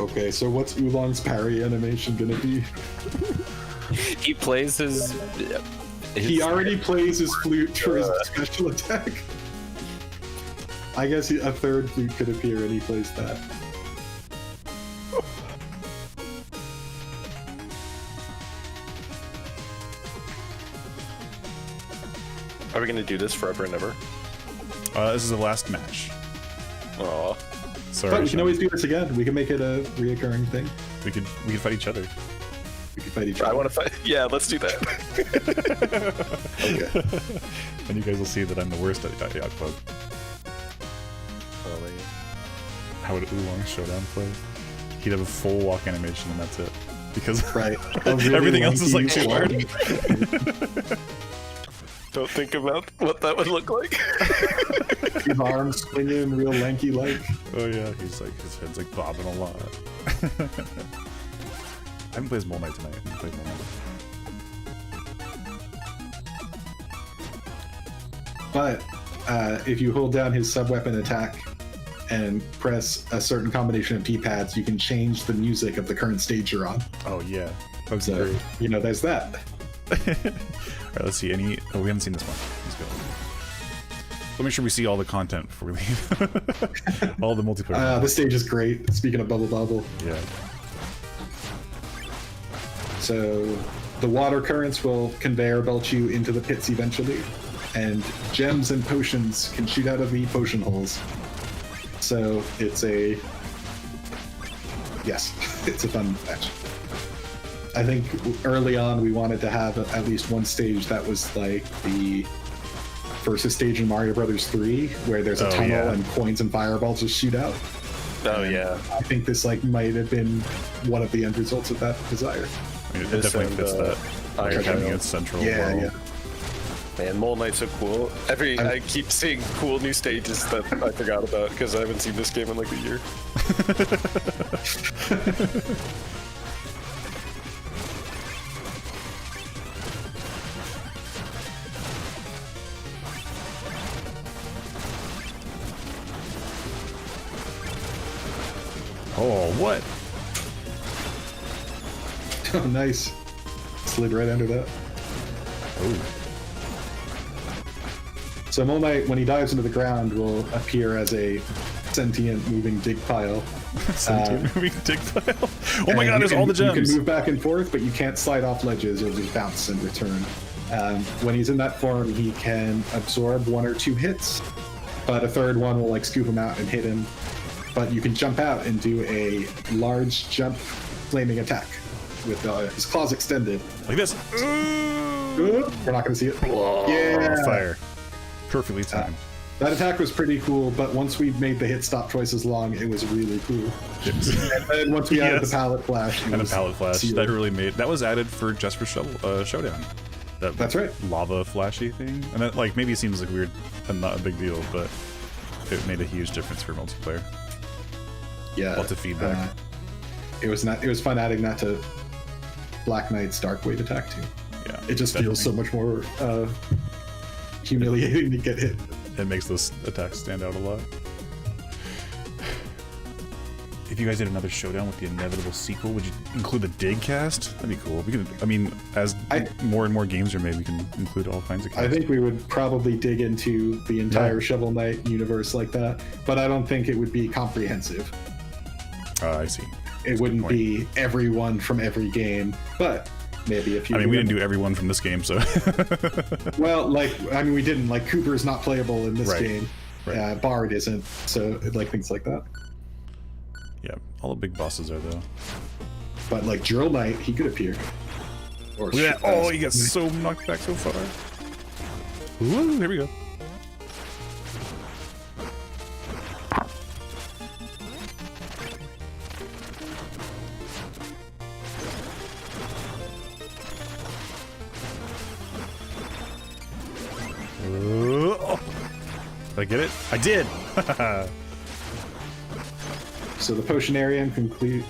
Okay, so what's Oolong's parry animation gonna be? He plays his He already plays his flute for his special attack. I guess a third flute could appear and he plays that. Are we gonna do this forever and ever? This is the last match. Aw. Sorry, But we can Sean. always do this again. We can make it a reoccurring thing. we could fight each other. We can fight each I other. want to fight. Yeah, let's do that. Okay. And you guys will see that I'm the worst at Yacht Club. Oh, man. How would Oolong Showdown play? He'd have a full walk animation and that's it. Because Right. A really everything else is like lanky too hard. walk. Don't think about what that would look like. His arms swinging real lanky like. Oh yeah, he's like his head's like bobbing a lot. I haven't played as Mole Knight tonight. I haven't played Mole Knight. But if you hold down his sub-weapon attack and press a certain combination of D-pads, you can change the music of the current stage you're on. Oh yeah, that was So, great. you know, there's that. Alright, let's see. Oh, we haven't seen this one. Let's go. Let me make sure we see all the content before we leave. All the multiplayer. This stage is great. Speaking of Bubble Bubble. Yeah. So the water currents will conveyor belt you into the pits eventually, and gems and potions can shoot out of the potion holes. So it's a... Yes, it's a fun match. I think early on we wanted to have at least one stage that was like the versus stage in Mario Brothers 3, where there's a Oh, tunnel yeah. and coins and fireballs just shoot out. Oh yeah. I think this like might have been one of the end results of that desire. I mean, it This definitely and, fits that. Iron Like having Tail. a central Yeah, world. yeah. Man, Mole Knight's so cool. I keep seeing cool new stages that I forgot about because I haven't seen this game in like a year. Oh, what? Oh, nice. Slid right under that. Oh. So Mole Knight, when he dives into the ground, will appear as a sentient moving dig pile. Sentient moving dig pile. Oh my And god, you there's can- all the You gems. can move back and forth, but you can't slide off ledges. You'll just bounce and return. When he's in that form, he can absorb 1 or 2 hits, but a third one will like scoop him out and hit him. but you can jump out and do a large jump flaming attack with his claws extended. Like this. We're not going to see it. Yeah. Fire. Perfectly timed. That attack was pretty cool, but once we made the hit stop twice as long, it was really cool. And then once we added the palette flash, and a palette flash, that really made that was added for just for Showdown. That's right. Lava flashy thing, and that like maybe seems like weird and not a big deal, but it made a huge difference for multiplayer. Yeah. Lots of feedback. It was fun adding that to Black Knight's Dark Wave attack too. Yeah. It just feels so much more humiliating to get hit. It makes those attacks stand out a lot. If you guys did another Showdown with the inevitable sequel, would you include the dig cast? That'd be cool. We can, I mean, as more and more games are made, we can include all kinds of casts. I think we would probably dig into the entire Shovel Knight universe like that, but I don't think it would be comprehensive. I see. It wouldn't be everyone from every game, but maybe a few. I mean, we didn't do everyone from this game, so. Well, we didn't. Like, Cooper's not playable in this game. Right. Bard isn't, so like things like that. Yeah, all the big bosses are though. But like Drill Knight, he could appear. Or look at that! Oh, he gets so knocked back so far. Ooh, here we go. Oh. Did I get it? I did! So the potion area includes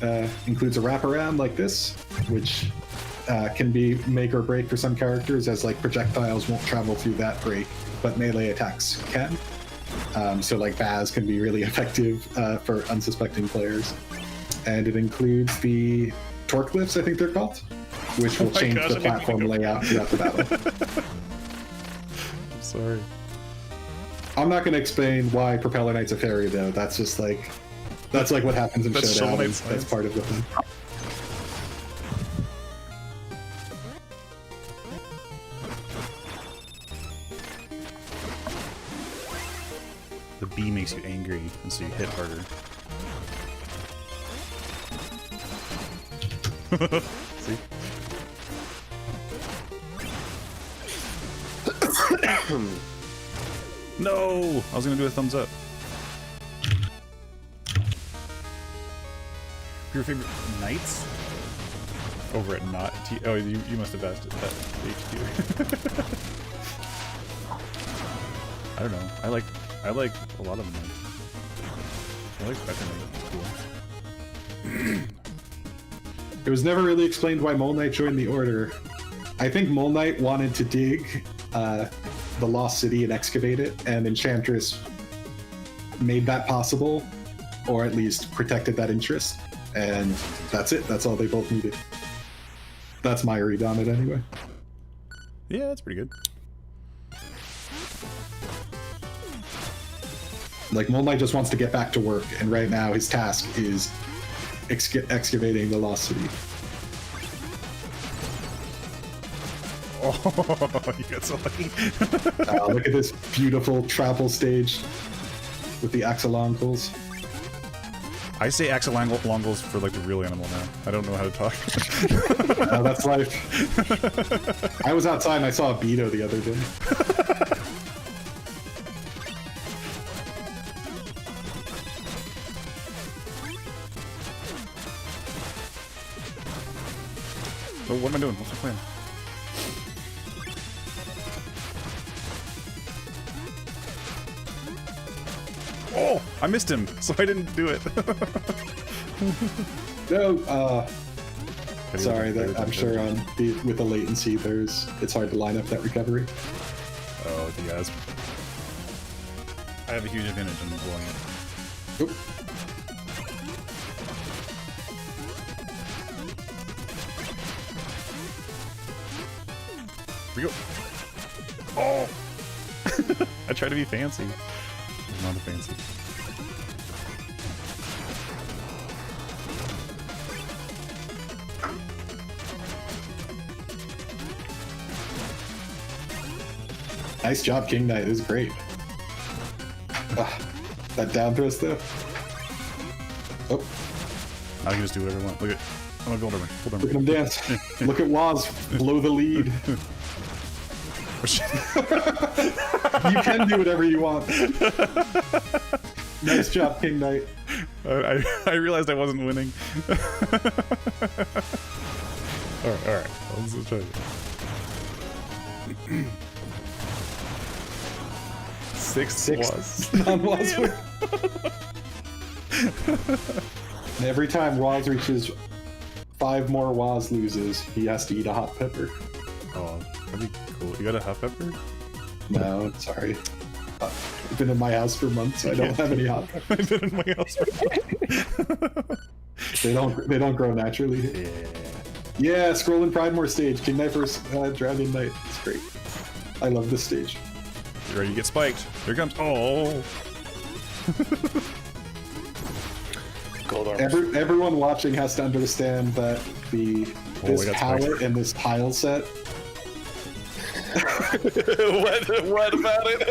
a wraparound like this, which can be make or break for some characters, as like projectiles won't travel through that break, but melee attacks can. So like Baz can be really effective for unsuspecting players. And it includes the torque lifts, I think they're called, which will change the platform layout throughout the battle. I'm sorry. I'm not going to explain why Propeller Knight's a fairy, though. That's just like... That's like what happens in Showdown. That's part of the thing. The bee makes you angry, and so you hit harder. See? No! I was gonna do a thumbs up. Your favorite knights? Over at not T. Oh, you must have asked that HQ. I don't know. I like a lot of them. I like Spectre Knight. It's cool. It was never really explained why Mole Knight joined the Order. I think Mole Knight wanted to dig the Lost City and excavate it, and Enchantress made that possible, or at least protected that interest. And that's it. That's all they both needed. That's my read on it anyway. Yeah, that's pretty good. Like, Mole Knight just wants to get back to work, and right now his task is excavating the Lost City. Oh, you got so lucky. Look at this beautiful travel stage with the axoloncles. I say axolongles for like the real animal now. I don't know how to talk. That's life. I was outside and I saw a beetle the other day. So what am I doing? What's my plan? Oh, I missed him, so I didn't do it. No, sorry, I'm sure with the latency, it's hard to line up that recovery. Oh, yes. I have a huge advantage in blowing it. Oop. Here we go. Oh! I try to be fancy. I'm not a fancy. Nice job, King Knight. This is great. That down thrust, though. Oh, I can just do whatever I want. Look at. I'm gonna go over. Hold on. look at him dance. Look at Waz blow the lead. You can do whatever you want. Nice job, King Knight. I realized I wasn't winning. all right. Let's try it. 6 was. Non-Waz win. And every time Waz reaches 5 more Waz loses, he has to eat a hot pepper. Oh, that'd be cool. You got a hot pepper? No, sorry. I've been in my house for months, so I don't have any hot peppers. I've been in my house. They don't grow naturally. Yeah. Yeah, scrolling Pridemore stage. King Knight versus Dragon Knight. It's great. I love this stage. You ready to get spiked? Here it comes. Oh. Gold arms. Everyone watching has to understand that this I got palette spiked. and this tile set what about it?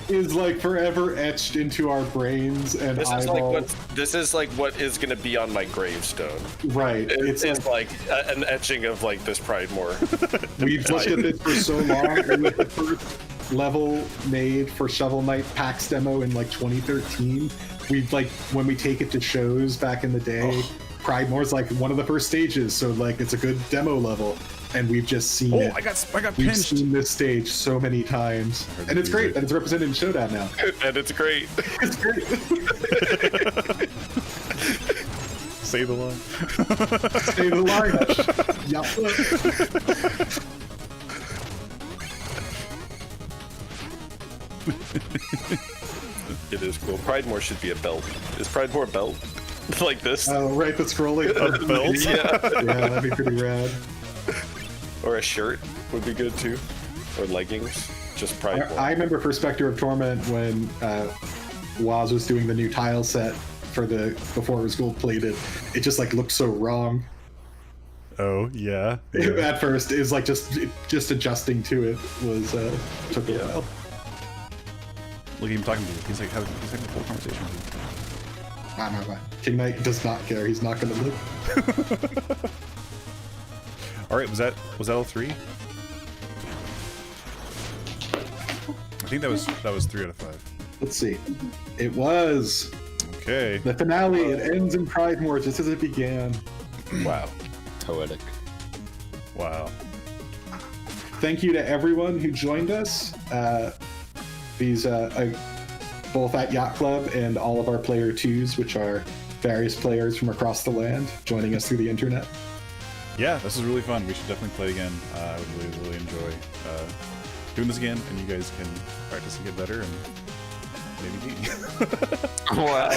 is like forever etched into our brains and eyeballs. This is like what is going to be on my gravestone. Right. It's like an etching of like this Pridemore. We've looked at this for so long, and with the first level made for Shovel Knight PAX demo in like 2013, we've like when we take it to shows back in the day, Pridemore's like one of the first stages, so like it's a good demo level, and we've just seen it. I got We've pinched. seen this stage so many times, and it's great that it's represented in Showdown now. And it's great. It's great. Say the line. Say the line. Yup. It is cool. Pridemore should be a belt. Is Pridemore a belt? Like this? Oh, right, the scrolling. A belt? Yeah. Yeah, that'd be pretty rad. Or a shirt would be good too. Or leggings. Just Pridemore. I remember for Spectre of Torment when Waz was doing the new tile set for before it was gold plated. It just like looked so wrong. Oh yeah. At first, it was like just adjusting to it was took a while. Look at him talking to you. He's having a full conversation with you. Nah. King Knight does not care. He's not going to live. All right, was that all 3? I think that was 3 out of 5. Let's see. It was Okay. the finale. It ends in Pridemore just as it began. Wow. Poetic. Wow. Thank you to everyone who joined us. These both at Yacht Club and all of our player 2s, which are various players from across the land joining us through the internet. Yeah, this is really fun. We should definitely play again. I would really enjoy doing this again, and you guys can practice and get better, and maybe beat me. Wow.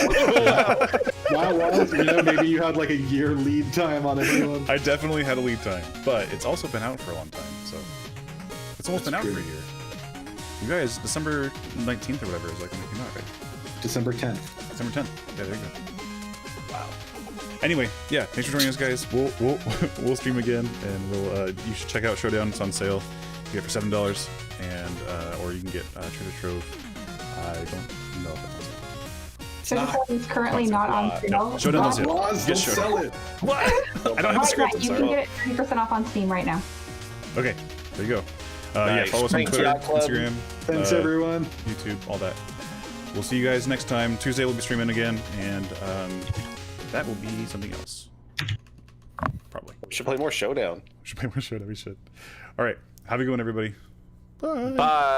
Wow, well, maybe you had like a year lead time on everyone. I definitely had a lead time, but it's also been out for a long time, so it's almost been out for a year. You guys, December 19th or whatever is like when it came out, right? December 10th. December 10th. Yeah, there you go. Wow. Anyway, yeah, thanks for joining us, guys. We'll stream again, and you should check out Showdown. It's on sale. You get it for $7, and or you can get Treasure Trove. I don't know if that's it. Treasure Trove is currently not on sale. No, Showdown on sale. Waz, Get don't Showdown. sell it. What? I don't have the Right, script. I'm you can sorry. get it 30% off on Steam right now. Okay, there you go. Yeah, Nice. follow us on Thanks, Twitter, Yacht Club. Instagram, Thanks, everyone. YouTube, all that. We'll see you guys next time. Tuesday we'll be streaming again, and that will be something else. Probably. We should play more Showdown. We should play more Showdown. We should. All right. Have a good one, everybody. Bye. Bye.